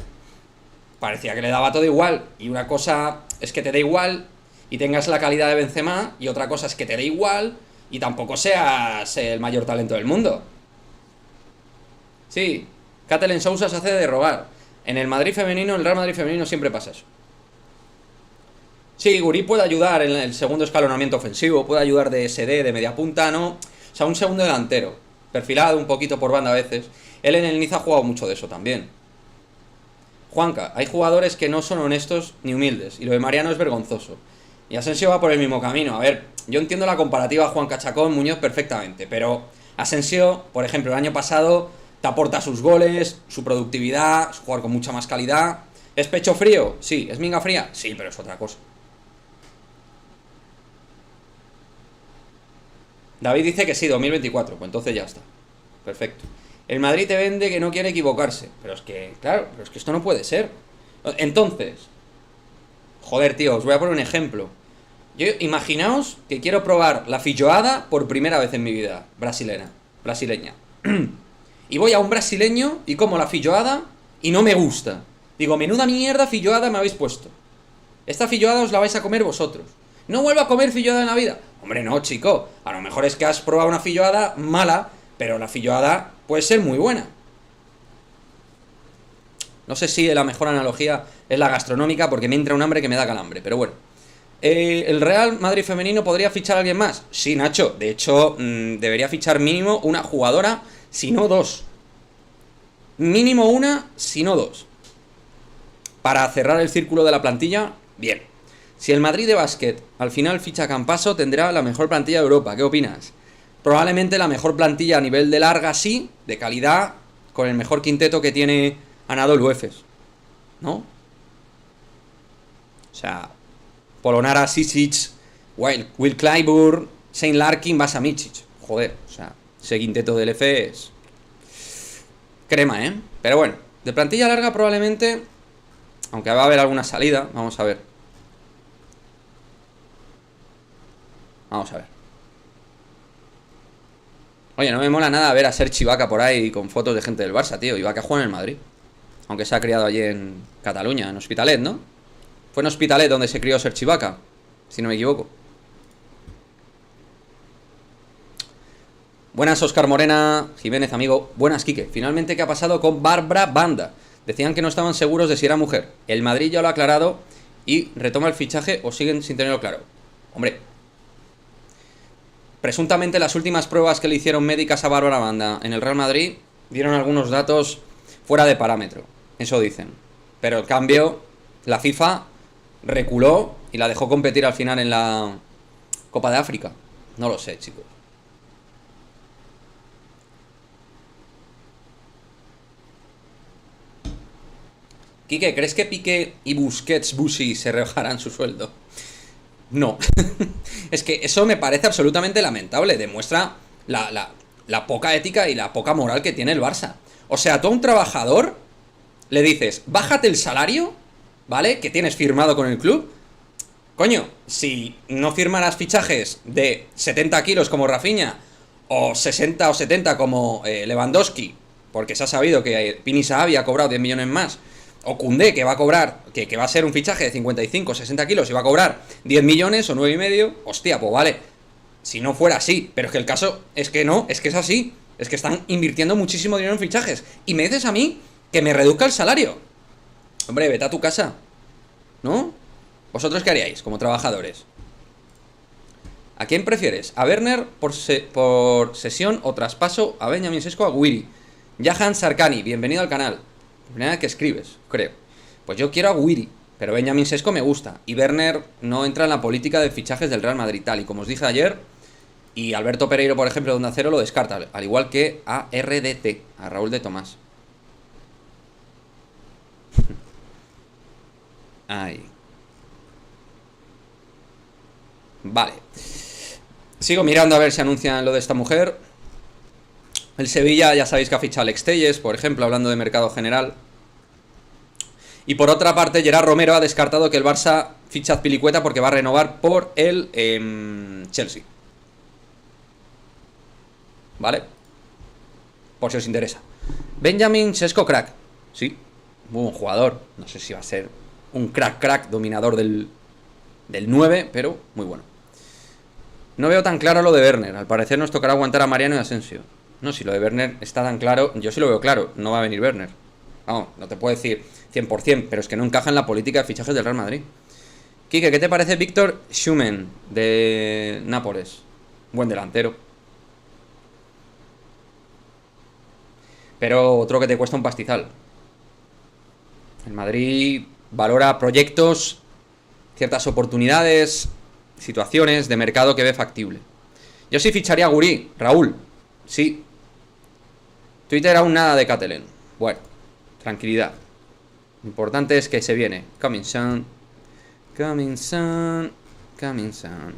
Parecía que le daba todo igual. Y una cosa es que te dé igual y tengas la calidad de Benzema, y otra cosa es que te dé igual y tampoco seas el mayor talento del mundo. Sí, Catherine Sousa se hace de rogar. En el Madrid femenino, en el Real Madrid femenino siempre pasa eso. Sí, Guri puede ayudar en el segundo escalonamiento ofensivo, puede ayudar de SD, de media punta, ¿no? O sea, un segundo delantero, perfilado un poquito por banda a veces. Él en el Niza ha jugado mucho de eso también. Juanca, hay jugadores que no son honestos ni humildes, y lo de Mariano es vergonzoso. Y Asensio va por el mismo camino. A ver, yo entiendo la comparativa Juanca Chacón-Muñoz perfectamente, pero Asensio, por ejemplo, el año pasado te aporta sus goles, su productividad, es jugar con mucha más calidad. ¿Es pecho frío? Sí. ¿Es minga fría? Sí, pero es otra cosa. David dice que sí, 2024, pues entonces ya está. Perfecto. El Madrid te vende que no quiere equivocarse. Pero es que, claro, pero es que esto no puede ser. Entonces, joder, tío, os voy a poner un ejemplo. Imaginaos que quiero probar la feijoada por primera vez en mi vida, brasileña. Y voy a un brasileño y como la feijoada y no me gusta. Digo, menuda mierda feijoada me habéis puesto. Esta feijoada os la vais a comer vosotros. No vuelvo a comer feijoada en la vida. Hombre, no, chico. A lo mejor es que has probado una feijoada mala, pero la feijoada puede ser muy buena. No sé si la mejor analogía es la gastronómica, porque me entra un hambre que me da calambre, pero bueno. ¿El Real Madrid femenino podría fichar a alguien más? Sí, Nacho. De hecho, debería fichar mínimo una jugadora, si no dos. Mínimo una, si no dos. Para cerrar el círculo de la plantilla, bien. Si el Madrid de básquet al final ficha a Campaso, tendrá la mejor plantilla de Europa. ¿Qué opinas? Probablemente la mejor plantilla a nivel de larga, sí, de calidad, con el mejor quinteto que tiene Anadolu Efes, ¿no? O sea, Polonara, Sisic, Will Clyburn, Shane Larkin, Vasa Micic. Joder, o sea, ese quinteto del F es crema, ¿eh? Pero bueno, de plantilla larga probablemente, aunque va a haber alguna salida, vamos a ver. Vamos a ver. Oye, no me mola nada ver a Serge Ibaka por ahí con fotos de gente del Barça, tío. Ibaka juega en el Madrid. Aunque se ha criado allí en Cataluña, en Hospitalet, ¿no? Fue en Hospitalet donde se crió Serge Ibaka, si no me equivoco. Buenas, Óscar Morena, Jiménez, amigo. Buenas, Quique. Finalmente, ¿qué ha pasado con Bárbara Banda? Decían que no estaban seguros de si era mujer. El Madrid ya lo ha aclarado y retoma el fichaje o siguen sin tenerlo claro. Hombre, presuntamente las últimas pruebas que le hicieron médicas a Bárbara Banda en el Real Madrid dieron algunos datos fuera de parámetro. Eso dicen. Pero en cambio, la FIFA reculó y la dejó competir al final en la Copa de África. No lo sé, chicos. Quique, ¿crees que Piqué y Busquets Busi se rebajarán su sueldo? No. Es que eso me parece absolutamente lamentable. Demuestra la poca ética y la poca moral que tiene el Barça. O sea, tú a un trabajador le dices, bájate el salario, ¿vale? Que tienes firmado con el club. Coño, si no firmaras fichajes de 70 kilos como Rafinha, o 60 o 70 como Lewandowski, porque se ha sabido que Pini Sahabi ha cobrado 10 millones más, o Koundé, que va a cobrar, que va a ser un fichaje de 55 o 60 kilos y va a cobrar 10 millones o 9 y medio, hostia, pues vale. Si no fuera así, pero es que el caso es que no, es que es así. Es que están invirtiendo muchísimo dinero en fichajes. Y me dices a mí que me reduzca el salario. Hombre, vete a tu casa, ¿no? ¿Vosotros qué haríais como trabajadores? ¿A quién prefieres? ¿A Werner por sesión o traspaso? ¿A Benjamin Sesko o a Guiri? Jahan Sarkani, bienvenido al canal. Primera vez que escribes, creo. Pues yo quiero a Guiri, pero Benjamin Sesko me gusta. Y Werner no entra en la política de fichajes del Real Madrid, tal y como os dije ayer. Y Alberto Pereiro, por ejemplo, de Onda Cero lo descarta, al igual que a RDT, a Raúl de Tomás. Ay. Vale. Sigo mirando a ver si anuncian lo de esta mujer. El Sevilla, ya sabéis que ha fichado a Alex Telles, por ejemplo, hablando de mercado general. Y por otra parte, Gerard Romero ha descartado que el Barça ficha a Azpilicueta porque va a renovar por el Chelsea. ¿Vale? Por si os interesa. Benjamin Sesko, crack. Sí, muy buen jugador. No sé si va a ser un crack dominador del 9, pero muy bueno. No veo tan claro lo de Werner. Al parecer nos tocará aguantar a Mariano y Asensio. No, si lo de Werner está tan claro, yo sí lo veo claro. No va a venir Werner. Vamos, no te puedo decir 100%, pero es que no encaja en la política de fichajes del Real Madrid. Quique, ¿qué te parece Víctor Schumann de Nápoles? Buen delantero. Pero otro que te cuesta un pastizal. El Madrid valora proyectos, ciertas oportunidades, situaciones de mercado que ve factible. Yo sí ficharía a Gurí, Raúl. Sí. Twitter aún nada de Catalan. Bueno, tranquilidad. Lo importante es que se viene. Coming soon. Coming soon. Coming soon.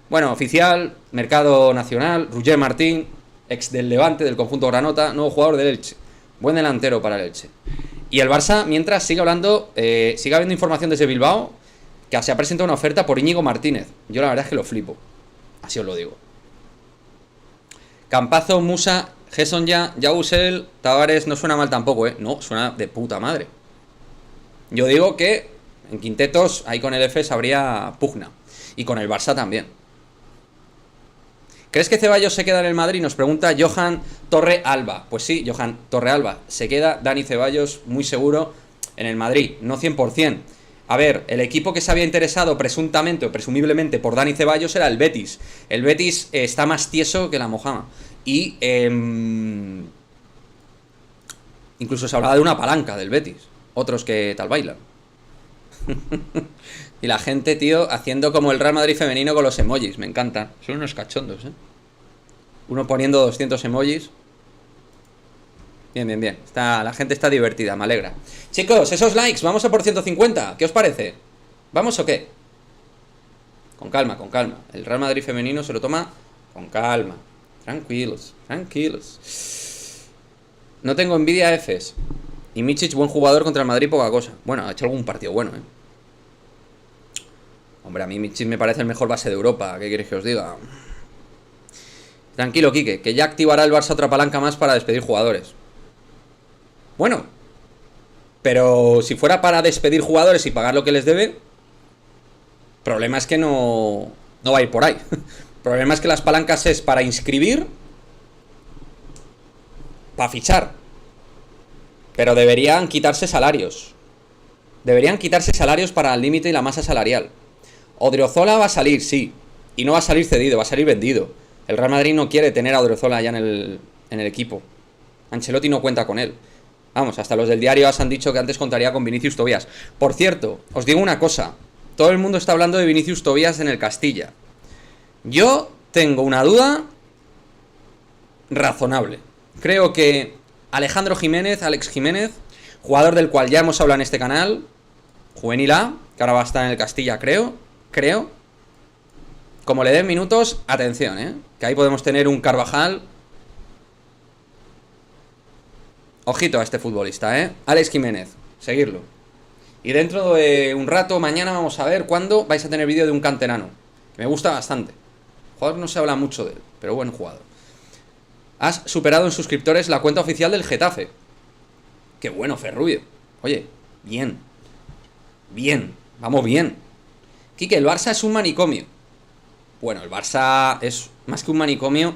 Bueno, oficial, mercado nacional, Roger Martín, ex del Levante, del conjunto Granota, nuevo jugador del Elche. Buen delantero para el Elche. Y el Barça, mientras, sigue hablando, sigue habiendo información desde Bilbao, que se ha presentado una oferta por Íñigo Martínez. Yo la verdad es que lo flipo. Así os lo digo. Campazo, Musa, Gerson ya, Yausel, Tavares, no suena mal tampoco, ¿eh? No, suena de puta madre. Yo digo que en quintetos, ahí con el EFES habría pugna. Y con el Barça también. ¿Crees que Ceballos se queda en el Madrid? Nos pregunta Johan Torrealba. Pues sí, Johan Torrealba. Se queda Dani Ceballos, muy seguro, en el Madrid. No 100%. A ver, el equipo que se había interesado presuntamente o presumiblemente por Dani Ceballos era el Betis. El Betis está más tieso que la mojama. Y incluso se hablaba de una palanca del Betis. Otros que tal bailan. Y la gente, tío, haciendo como el Real Madrid femenino con los emojis. Me encanta. Son unos cachondos, Uno poniendo 200 emojis. Bien, bien, bien. La gente está divertida, me alegra. Chicos, esos likes, vamos a por 150. ¿Qué os parece? ¿Vamos o qué? Con calma, con calma. El Real Madrid femenino se lo toma con calma. Tranquilos, tranquilos. No tengo envidia a Efes. Y Mičić, buen jugador contra el Madrid, poca cosa. Bueno, ha hecho algún partido bueno, Hombre, a mí Mičić me parece el mejor base de Europa. ¿Qué queréis que os diga? Tranquilo, Quique, que ya activará el Barça otra palanca más para despedir jugadores. Bueno, pero si fuera para despedir jugadores y pagar lo que les debe, problema es que no va a ir por ahí. Problema es que las palancas es para inscribir, para fichar. Pero deberían quitarse salarios. Deberían quitarse salarios para el límite y la masa salarial. Odriozola va a salir, sí. Y no va a salir cedido, va a salir vendido. El Real Madrid no quiere tener a Odriozola ya en el equipo. Ancelotti no cuenta con él. Vamos, hasta los del diario AS han dicho que antes contaría con Vinicius Tobías. Por cierto, os digo una cosa. Todo el mundo está hablando de Vinicius Tobías en el Castilla. Yo tengo una duda razonable. Creo que Alejandro Jiménez, Alex Jiménez, jugador del cual ya hemos hablado en este canal, Juvenil A, que ahora va a estar en el Castilla, creo. Como le den minutos, atención, que ahí podemos tener un Carvajal. Ojito a este futbolista, Alex Jiménez, seguirlo. Y dentro de un rato, mañana vamos a ver cuándo vais a tener vídeo de un canterano, que me gusta bastante. Jugador no se habla mucho de él, pero buen jugador. Has superado en suscriptores la cuenta oficial del Getafe. Qué bueno, Ferrubio. Oye, bien. Bien, vamos bien. Quique, el Barça es un manicomio. Bueno, el Barça es más que un manicomio.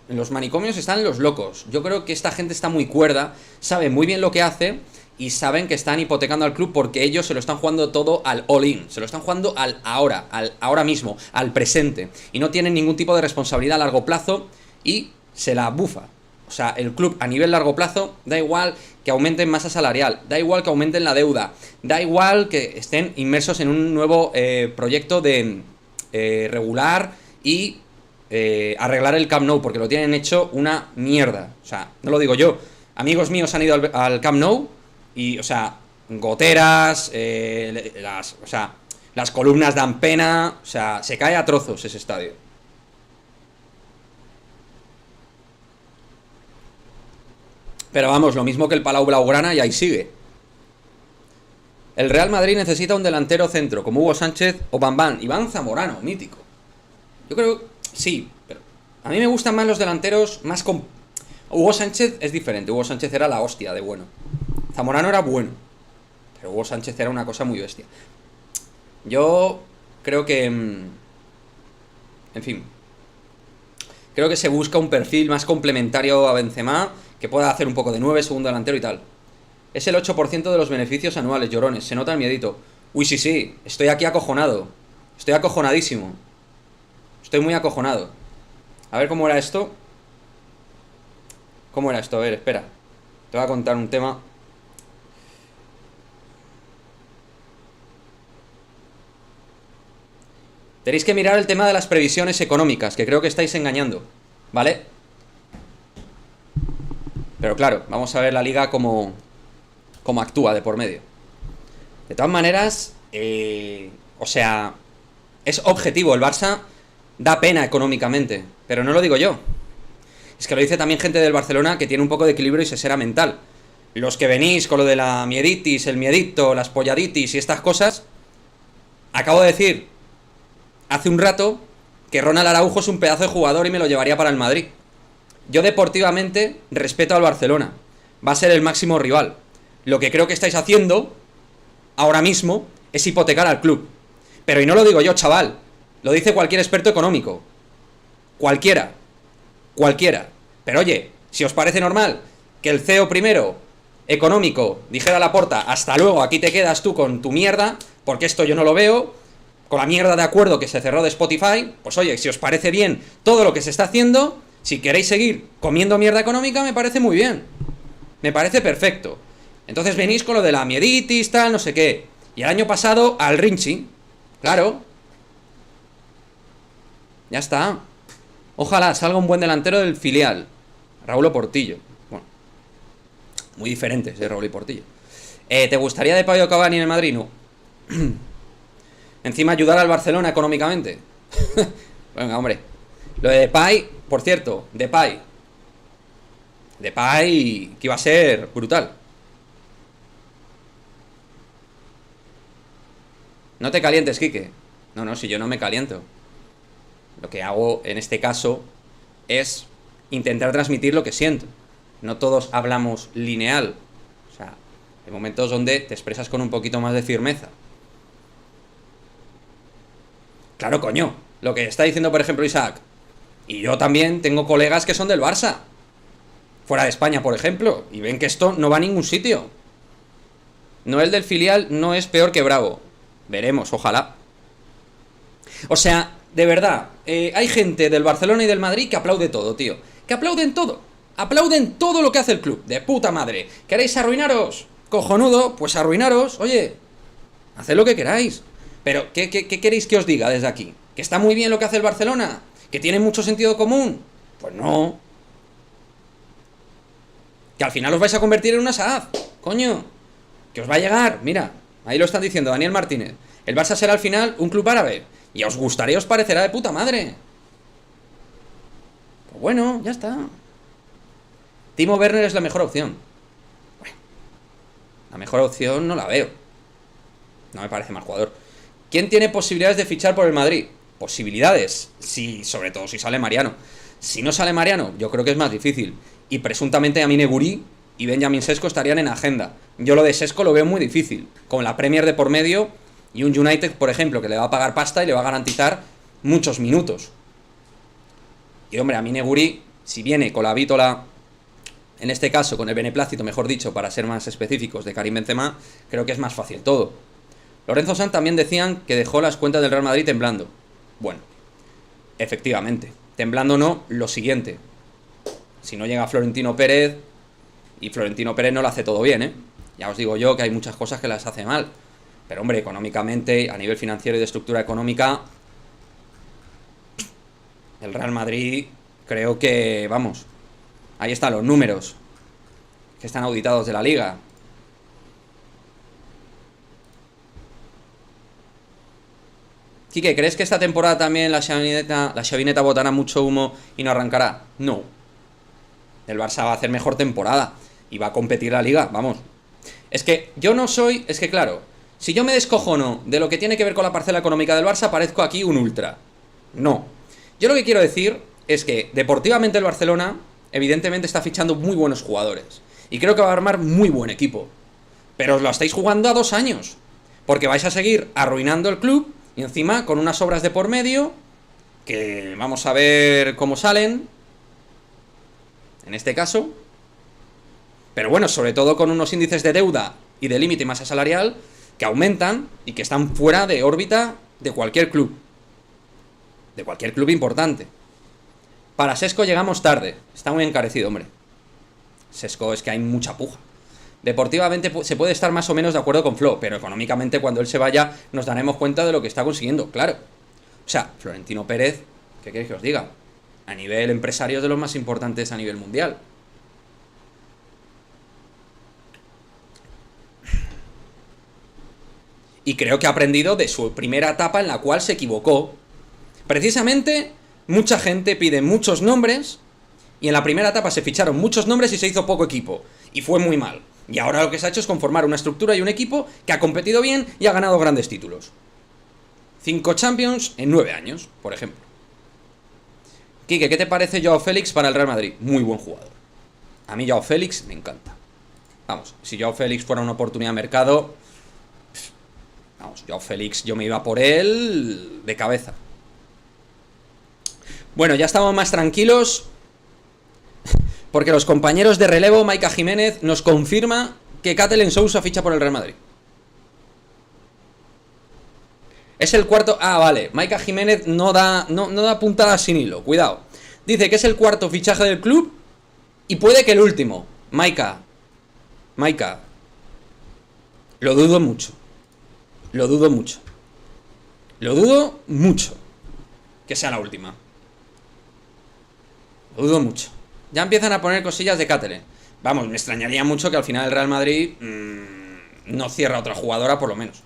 En los manicomios están los locos. Yo creo que esta gente está muy cuerda, sabe muy bien lo que hace y saben que están hipotecando al club porque ellos se lo están jugando todo al all-in. Se lo están jugando al ahora mismo, al presente. Y no tienen ningún tipo de responsabilidad a largo plazo y se la bufa. O sea, el club a nivel largo plazo, da igual que aumenten masa salarial, da igual que aumenten la deuda, da igual que estén inmersos en un nuevo proyecto de regular y arreglar el Camp Nou, porque lo tienen hecho una mierda. O sea, no lo digo yo. Amigos míos han ido al Camp Nou y, o sea, goteras, las columnas dan pena, o sea, se cae a trozos ese estadio. Pero vamos, lo mismo que el Palau Blaugrana y ahí sigue. El Real Madrid necesita un delantero centro, como Hugo Sánchez o Bambán. Iván Zamorano, mítico. Yo creo, sí, pero a mí me gustan más los delanteros más con... Hugo Sánchez es diferente, Hugo Sánchez era la hostia de bueno. Zamorano era bueno, pero Hugo Sánchez era una cosa muy bestia. Yo creo que... En fin. Creo que se busca un perfil más complementario a Benzema, que pueda hacer un poco de 9, segundo delantero y tal. Es el 8% de los beneficios anuales, llorones. Se nota el miedito. Uy, sí, estoy aquí acojonado. Estoy acojonadísimo. Estoy muy acojonado. A ver cómo era esto. ¿Cómo era esto? A ver, espera. Te voy a contar un tema. Tenéis que mirar el tema de las previsiones económicas, que creo que estáis engañando, ¿vale? Pero claro, vamos a ver la liga cómo actúa de por medio. De todas maneras, o sea, es objetivo. El Barça da pena económicamente, pero no lo digo yo. Es que lo dice también gente del Barcelona que tiene un poco de equilibrio y sesera mental. Los que venís con lo de la mieditis, el miedito, las polladitis y estas cosas, acabo de decir hace un rato que Ronald Araujo es un pedazo de jugador y me lo llevaría para el Madrid. Yo deportivamente respeto al Barcelona. Va a ser el máximo rival. Lo que creo que estáis haciendo ahora mismo es hipotecar al club. Pero y no lo digo yo, chaval. Lo dice cualquier experto económico. Cualquiera. Pero oye, si os parece normal que el CEO primero Económico, dijera Laporta, hasta luego, aquí te quedas tú con tu mierda, porque esto yo no lo veo, con la mierda de acuerdo que se cerró de Spotify. Pues oye, si os parece bien todo lo que se está haciendo, si queréis seguir comiendo mierda económica, me parece muy bien. Me parece perfecto. Entonces venís con lo de la mieditis, tal, no sé qué. Y el año pasado, al Rinchi. Claro. Ya está. Ojalá salga un buen delantero del filial. Raúl Portillo. Bueno, muy diferentes de Raúl y Portillo. ¿Te gustaría de Payo Cavani en el Madrid? No. Encima ayudar al Barcelona económicamente. Venga, hombre. Lo de Depay, por cierto, Depay, que iba a ser brutal. No te calientes, Quique. No, si yo no me caliento. Lo que hago en este caso es intentar transmitir lo que siento. No todos hablamos lineal. O sea, hay momentos donde te expresas con un poquito más de firmeza. Claro, coño. Lo que está diciendo, por ejemplo, Isaac. Y yo también tengo colegas que son del Barça. Fuera de España, por ejemplo. Y ven que esto no va a ningún sitio. Noel del filial no es peor que Bravo. Veremos, ojalá. O sea, de verdad, hay gente del Barcelona y del Madrid que aplaude todo, tío. Que aplauden todo. Aplauden todo lo que hace el club. De puta madre. ¿Queréis arruinaros? Cojonudo, pues arruinaros. Oye, haced lo que queráis. Pero, ¿qué queréis que os diga desde aquí? ¿Que está muy bien lo que hace el Barcelona? ¿Que tiene mucho sentido común? Pues no. Que al final os vais a convertir en una SAD. Coño. Que os va a llegar. Mira, ahí lo están diciendo Daniel Martínez. El Barça será al final un club árabe. Y os gustará, os parecerá de puta madre. Pues bueno, ya está. Timo Werner es la mejor opción. Bueno, la mejor opción no la veo. No me parece mal jugador. ¿Quién tiene posibilidades de fichar por el Madrid? Posibilidades. Sí, sobre todo si sale Mariano. Si no sale Mariano, yo creo que es más difícil. Y presuntamente Amine Gouiri y Benjamin Sesko estarían en agenda. Yo lo de Sesko lo veo muy difícil. Con la Premier de por medio y un United, por ejemplo, que le va a pagar pasta y le va a garantizar muchos minutos. Y hombre, Amine Gouiri, si viene con la vítola, en este caso con el beneplácito, mejor dicho, para ser más específicos, de Karim Benzema, creo que es más fácil todo. Lorenzo Sanz también decían que dejó las cuentas del Real Madrid temblando. Bueno, efectivamente, temblando no, lo siguiente. Si no llega Florentino Pérez, y Florentino Pérez no lo hace todo bien, ¿eh? Ya os digo yo que hay muchas cosas que las hace mal. Pero hombre, económicamente, a nivel financiero y de estructura económica, el Real Madrid, creo que, vamos, ahí están los números que están auditados de la Liga. Quique, ¿crees que esta temporada también la Xavineta botará mucho humo y no arrancará? No. El Barça va a hacer mejor temporada y va a competir la Liga, vamos. Es que yo no soy... Es que claro, si yo me descojono de lo que tiene que ver con la parcela económica del Barça, parezco aquí un ultra. No. Yo lo que quiero decir es que deportivamente el Barcelona evidentemente está fichando muy buenos jugadores. Y creo que va a armar muy buen equipo. Pero os lo estáis jugando a 2 años. Porque vais a seguir arruinando el club y encima con unas obras de por medio que vamos a ver cómo salen. En este caso. Pero bueno, sobre todo con unos índices de deuda y de límite y masa salarial que aumentan y que están fuera de órbita de cualquier club. De cualquier club importante. Para Sesko llegamos tarde. Está muy encarecido, hombre. Sesko es que hay mucha puja. Deportivamente se puede estar más o menos de acuerdo con Flo, pero económicamente cuando él se vaya nos daremos cuenta de lo que está consiguiendo, claro. O sea, Florentino Pérez, ¿qué queréis que os diga? A nivel empresario es de los más importantes a nivel mundial. Y creo que ha aprendido de su primera etapa en la cual se equivocó. Precisamente, mucha gente pide muchos nombres y en la primera etapa se ficharon muchos nombres y se hizo poco equipo. Y fue muy mal. Y ahora lo que se ha hecho es conformar una estructura y un equipo que ha competido bien y ha ganado grandes títulos. 5 Champions en 9 años, por ejemplo. Quique, ¿qué te parece Joao Félix para el Real Madrid? Muy buen jugador. A mí Joao Félix me encanta. Vamos, si Joao Félix fuera una oportunidad de mercado... Vamos, Joao Félix, yo me iba por él de cabeza. Bueno, ya estamos más tranquilos... Porque los compañeros de relevo, Maika Jiménez, nos confirma que Katelen Sousa ficha por el Real Madrid. Es el cuarto... Ah, vale. Maika Jiménez no da puntadas sin hilo. Cuidado. Dice que es el cuarto fichaje del club y puede que el último. Maika. Lo dudo mucho. Lo dudo mucho que sea la última. Lo dudo mucho. Ya empiezan a poner cosillas de Katelen. Vamos, me extrañaría mucho que al final el Real Madrid no cierra otra jugadora por lo menos.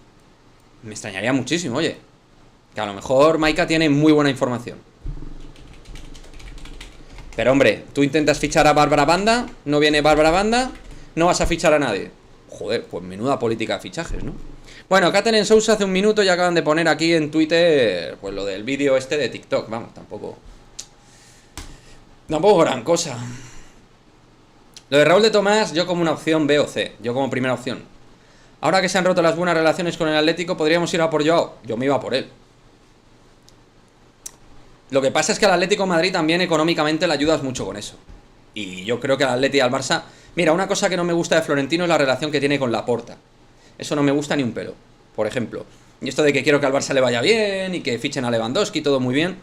Me extrañaría muchísimo, oye. Que a lo mejor Maika tiene muy buena información. Pero hombre, tú intentas fichar a Bárbara Banda, no viene Bárbara Banda, no vas a fichar a nadie. Joder, pues menuda política de fichajes, ¿no? Bueno, Katelen Sousa hace un minuto ya acaban de poner aquí en Twitter pues lo del vídeo este de TikTok. Vamos, tampoco gran cosa. Lo de Raúl de Tomás, yo como una opción B o C. Yo como primera opción. Ahora que se han roto las buenas relaciones con el Atlético, podríamos ir a por Joao. Yo me iba por él. Lo que pasa es que al Atlético de Madrid también económicamente le ayudas mucho con eso. Y yo creo que al Atlético y al Barça... Mira, una cosa que no me gusta de Florentino es la relación que tiene con Laporta. Eso no me gusta ni un pelo, por ejemplo. Y esto de que quiero que al Barça le vaya bien y que fichen a Lewandowski, todo muy bien.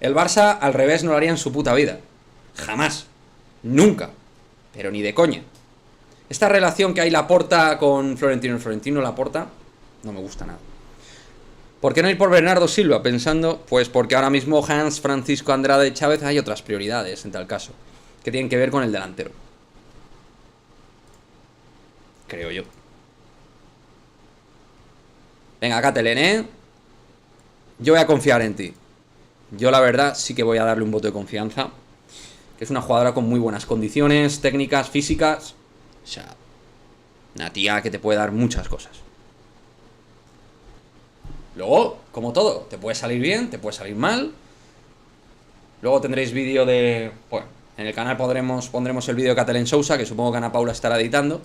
El Barça al revés no lo haría en su puta vida. Jamás. Nunca. Pero ni de coña. Esta relación que hay Laporta con Florentino, Laporta, no me gusta nada. ¿Por qué no ir por Bernardo Silva? Pensando, pues porque ahora mismo Hans Francisco Andrade Chávez hay otras prioridades en tal caso, que tienen que ver con el delantero. Creo yo. Venga, Katelen, ¿eh? Yo voy a confiar en ti. Yo la verdad sí que voy a darle un voto de confianza. Que es una jugadora con muy buenas condiciones técnicas, físicas. O sea, una tía que te puede dar muchas cosas. Luego, como todo, te puede salir bien, te puede salir mal. Luego tendréis vídeo de... Bueno, en el canal pondremos el vídeo de Katelen Sousa, que supongo que Ana Paula estará editando.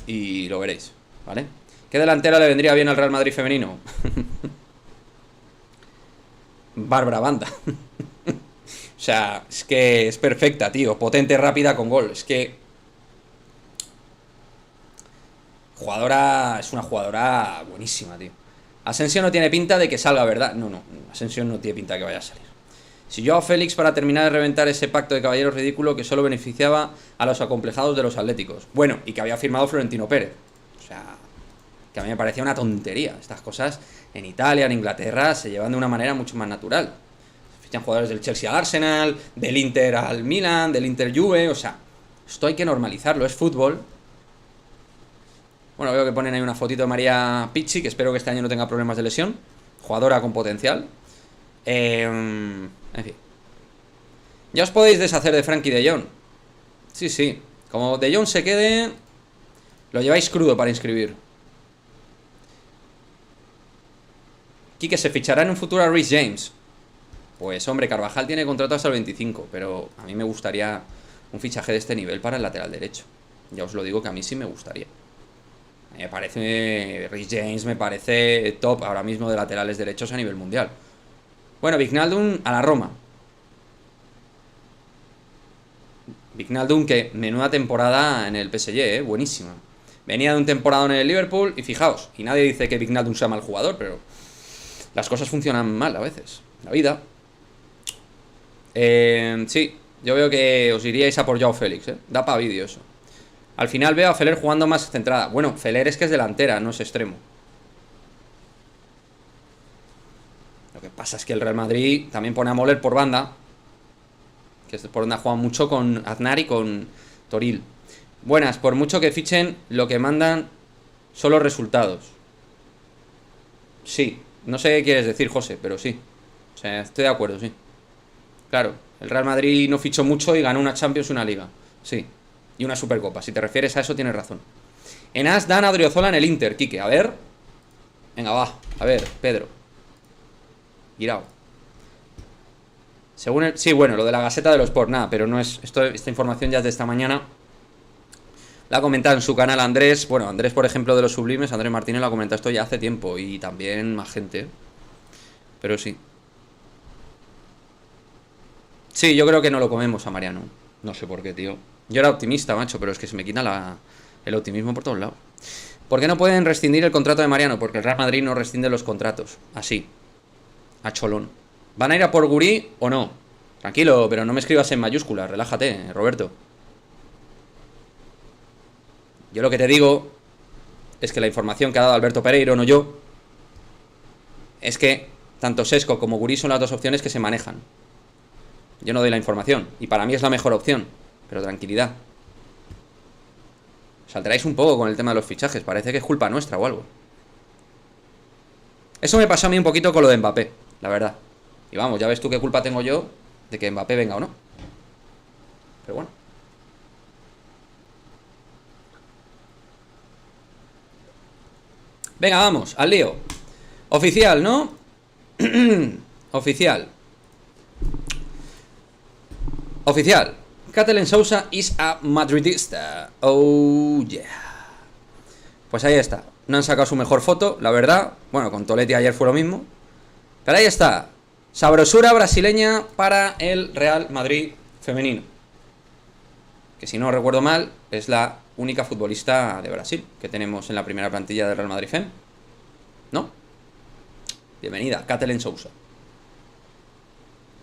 Y lo veréis, ¿vale? ¿Qué delantera le vendría bien al Real Madrid femenino? Bárbara Banda. O sea, es que es perfecta, tío. Potente, rápida, con gol. Es que... Es una jugadora buenísima, tío. Asensio no tiene pinta de que salga, ¿verdad? No. Asensio no tiene pinta de que vaya a salir. Si Joao Félix para terminar de reventar ese pacto de caballeros ridículo que solo beneficiaba a los acomplejados de los atléticos. Bueno, y que había firmado Florentino Pérez. O sea, que a mí me parecía una tontería. Estas cosas en Italia, en Inglaterra, se llevan de una manera mucho más natural. Se fichan jugadores del Chelsea al Arsenal, del Inter al Milan, del Inter Juve. O sea, esto hay que normalizarlo, es fútbol. Bueno, veo que ponen ahí una fotito de María Picchi, que espero que este año no tenga problemas de lesión. Jugadora con potencial. En fin. Ya os podéis deshacer de Frankie de Jong. Sí. Como de Jong se quede, lo lleváis crudo para inscribir. Quique, ¿se fichará en un futuro a Reece James? Pues hombre, Carvajal tiene contrato hasta el 25, pero a mí me gustaría un fichaje de este nivel para el lateral derecho. Ya os lo digo que a mí sí me gustaría. Me parece... Reece James me parece top ahora mismo de laterales derechos a nivel mundial. Bueno, Wijnaldum a la Roma. Wijnaldum, que menuda temporada en el PSG, buenísima. Venía de un temporada en el Liverpool y fijaos, y nadie dice que Wijnaldum sea mal jugador, pero las cosas funcionan mal a veces, la vida. Sí, yo veo que os iríais a por Joao Félix, da para vídeo eso. Al final veo a Feller jugando más centrada. Bueno, Feller es que es delantera, no es extremo. Lo que pasa es que el Real Madrid también pone a Moller por banda, que es por donde ha jugado mucho con Aznar y con Toril. Buenas, por mucho que fichen, lo que mandan son los resultados. Sí, no sé qué quieres decir, José, pero sí. O sea, estoy de acuerdo, sí. Claro, el Real Madrid no fichó mucho y ganó una Champions y una Liga. Sí, y una Supercopa. Si te refieres a eso, tienes razón. En As dan a Odriozola en el Inter, Quique. A ver. Venga, va. A ver, Pedro. Guirao. Según el... Sí, bueno, lo de la Gaceta de los Sport, nada, pero no es... Esta información ya es de esta mañana. La ha comentado en su canal Andrés. Bueno, Andrés, por ejemplo, de los Sublimes. Andrés Martínez lo ha comentado esto ya hace tiempo. Y también más gente. Pero sí. Sí, yo creo que no lo comemos a Mariano. No sé por qué, tío. Yo era optimista, macho, pero es que se me quita el optimismo por todos lados. ¿Por qué no pueden rescindir el contrato de Mariano? Porque el Real Madrid no rescinde los contratos. Así. A cholón. ¿Van a ir a por Gurí o no? Tranquilo, pero no me escribas en mayúsculas. Relájate, Roberto. Yo lo que te digo es que la información que ha dado Alberto Pereiro, no yo, es que tanto Sesco como Gurí son las dos opciones que se manejan. Yo no doy la información, y para mí es la mejor opción, pero tranquilidad. Os alteráis un poco con el tema de los fichajes, parece que es culpa nuestra o algo. Eso me pasó a mí un poquito con lo de Mbappé, la verdad. Y vamos, ya ves tú qué culpa tengo yo de que Mbappé venga o no. Pero bueno. Venga, vamos, al lío. Oficial, ¿no? Oficial. Oficial. Catalin Sousa is a madridista. Oh, yeah. Pues ahí está. No han sacado su mejor foto, la verdad. Bueno, con Toletti ayer fue lo mismo. Pero ahí está. Sabrosura brasileña para el Real Madrid femenino. Que si no recuerdo mal, es la única futbolista de Brasil que tenemos en la primera plantilla del Real Madrid Fem. ¿No? Bienvenida, Catalin Sousa.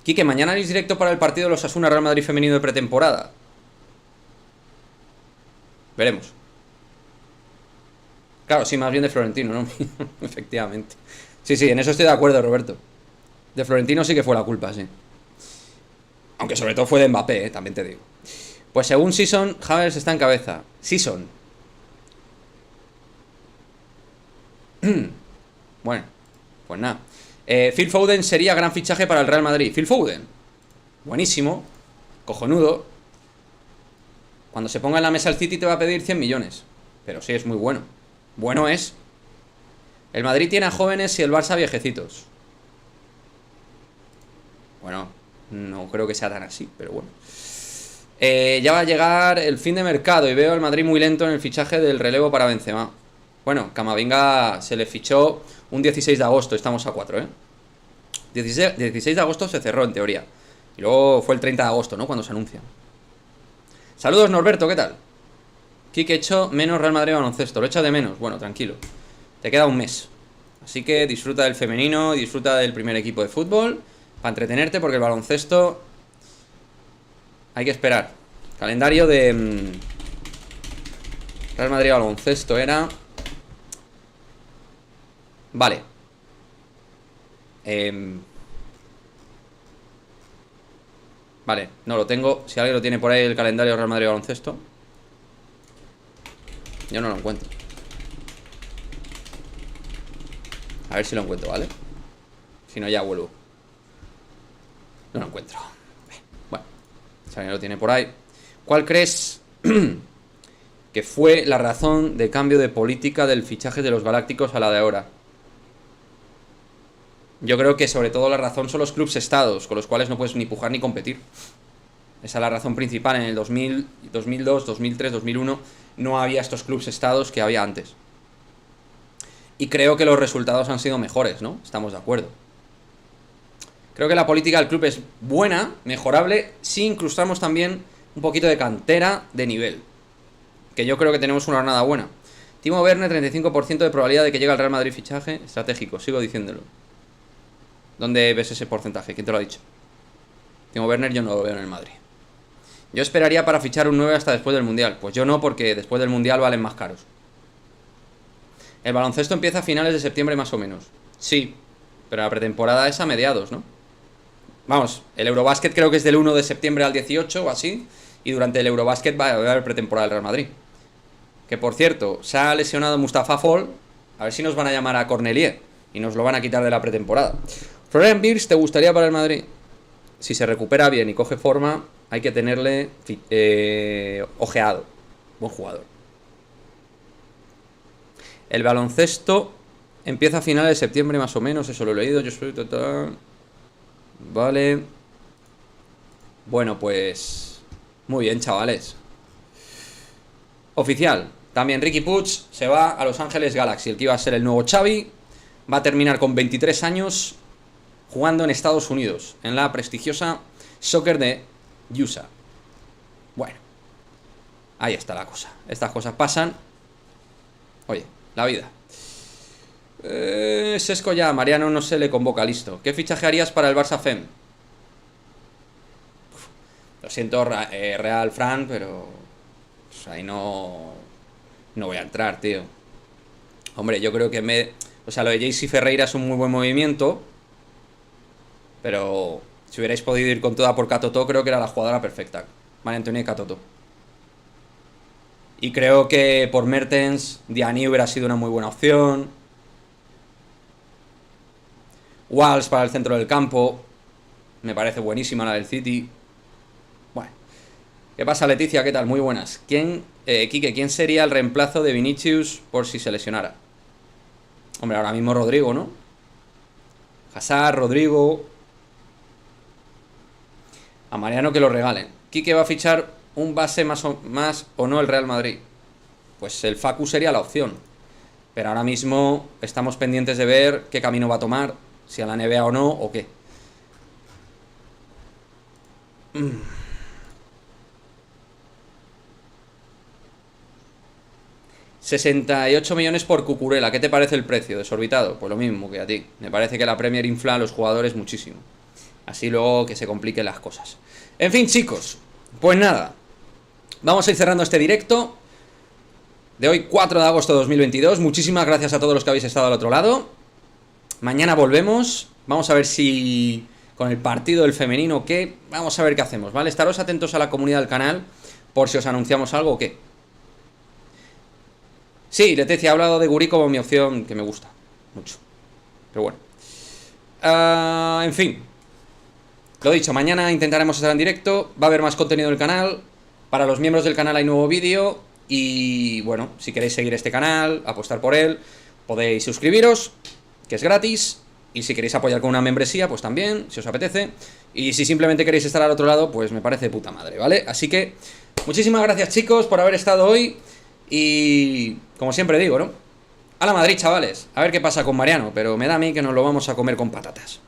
Quique, mañana es directo para el partido de los Osasuna Real Madrid femenino de pretemporada. Veremos. Claro, sí, más bien de Florentino, ¿no? Efectivamente. Sí, en eso estoy de acuerdo, Roberto. De Florentino sí que fue la culpa, sí. Aunque sobre todo fue de Mbappé, también te digo. Pues según Season, Havertz está en cabeza. Season. Bueno, pues nada. Phil Foden sería gran fichaje para el Real Madrid. Phil Foden. Buenísimo. Cojonudo. Cuando se ponga en la mesa el City te va a pedir 100 millones. Pero sí, es muy bueno. Bueno es. El Madrid tiene a jóvenes y el Barça a viejecitos. Bueno, no creo que sea tan así, pero bueno. Ya va a llegar el fin de mercado y veo al Madrid muy lento en el fichaje del relevo para Benzema. Bueno, Camavinga se le fichó un 16 de agosto, estamos a 4, ¿eh? 16 de agosto se cerró en teoría. Y luego fue el 30 de agosto, ¿no? Cuando se anuncia. Saludos, Norberto, ¿qué tal? Kike, echo menos Real Madrid baloncesto, lo echa de menos. Bueno, tranquilo, te queda un mes. Así que disfruta del femenino, disfruta del primer equipo de fútbol para entretenerte, porque el baloncesto hay que esperar. Calendario de Real Madrid baloncesto era... Vale. Vale, no lo tengo. Si alguien lo tiene por ahí, el calendario de Real Madrid baloncesto. Yo no lo encuentro. A ver si lo encuentro, ¿vale? Si no, ya vuelvo. No lo encuentro. Bueno, si alguien lo tiene por ahí. ¿Cuál crees que fue la razón de cambio de política del fichaje de los Galácticos a la de ahora? Yo creo que sobre todo la razón son los clubes estados, con los cuales no puedes ni pujar ni competir. Esa es la razón principal. En el 2000, 2002, 2003, 2001 no había estos clubes estados que había antes. Y creo que los resultados han sido mejores, ¿no? Estamos de acuerdo. Creo que la política del club es buena, mejorable, si incrustamos también un poquito de cantera de nivel. Que yo creo que tenemos una jornada buena. Timo Werner, 35% de probabilidad de que llegue al Real Madrid fichaje estratégico, sigo diciéndolo. ¿Dónde ves ese porcentaje? ¿Quién te lo ha dicho? Timo Werner yo no lo veo en el Madrid. Yo esperaría para fichar un 9 hasta después del Mundial. Pues yo no, porque después del Mundial valen más caros. El baloncesto empieza a finales de septiembre más o menos. Sí, pero la pretemporada es a mediados, ¿no? Vamos, el Eurobásquet creo que es del 1 de septiembre al 18 o así. Y durante el Eurobásquet va a haber pretemporada del Real Madrid. Que por cierto, se ha lesionado Mustafa Fall. A ver si nos van a llamar a Cornelier y nos lo van a quitar de la pretemporada. Florian Wirtz, ¿te gustaría para el Madrid? Si se recupera bien y coge forma, hay que tenerle ojeado. Buen jugador. El baloncesto empieza a finales de septiembre más o menos, eso lo he leído, yo soy total... Vale. Bueno, pues... Muy bien, chavales. Oficial. También Riqui Puig se va a Los Ángeles Galaxy, el que iba a ser el nuevo Xavi. Va a terminar con 23 años jugando en Estados Unidos, en la prestigiosa Soccer de USA. Bueno, Ahí está la cosa. Estas cosas pasan. Oye, la vida. Sesco ya, Mariano no se le convoca, listo. ¿Qué fichaje harías para el Barça Fem? Lo siento, Real Fran, pero pues ahí no voy a entrar, tío. Hombre, yo creo que o sea, lo de JC Ferreira es un muy buen movimiento, pero si hubierais podido ir con toda por Katoto, creo que era la jugadora perfecta. María Antonia y Katoto. Y creo que por Mertens, Diani hubiera sido una muy buena opción. Walsh para el centro del campo. Me parece buenísima la del City. Bueno. ¿Qué pasa, Leticia? ¿Qué tal? Muy buenas. Quique, ¿quién sería el reemplazo de Vinicius por si se lesionara? Hombre, ahora mismo Rodrigo, ¿no? Hazard, Rodrigo. A Mariano que lo regalen. Quique va a fichar un base más o no el Real Madrid. Pues el Facu sería la opción. Pero ahora mismo estamos pendientes de ver qué camino va a tomar. Si a la NBA o no, o qué. 68 millones por Cucurella. ¿Qué te parece el precio? Desorbitado. Pues lo mismo que a ti. Me parece que la Premier infla a los jugadores muchísimo. Así luego que se compliquen las cosas. En fin, chicos. Pues nada. Vamos a ir cerrando este directo de hoy, 4 de agosto de 2022. Muchísimas gracias a todos los que habéis estado al otro lado. Mañana volvemos. Vamos a ver si con el partido del femenino qué. Vamos a ver qué hacemos, ¿vale? Estaros atentos a la comunidad del canal por si os anunciamos algo o qué. Sí, Leticia ha hablado de Guri como mi opción, que me gusta mucho. Pero bueno. En fin. Lo dicho, mañana intentaremos estar en directo. Va a haber más contenido del canal. Para los miembros del canal hay nuevo vídeo. Y bueno, si queréis seguir este canal, apostar por él, podéis suscribiros, que es gratis. Y si queréis apoyar con una membresía, pues también, si os apetece. Y si simplemente queréis estar al otro lado, pues me parece de puta madre, ¿vale? Así que muchísimas gracias, chicos, por haber estado hoy. Y como siempre digo, ¿no? A la Madrid, chavales. A ver qué pasa con Mariano, pero me da a mí que nos lo vamos a comer con patatas.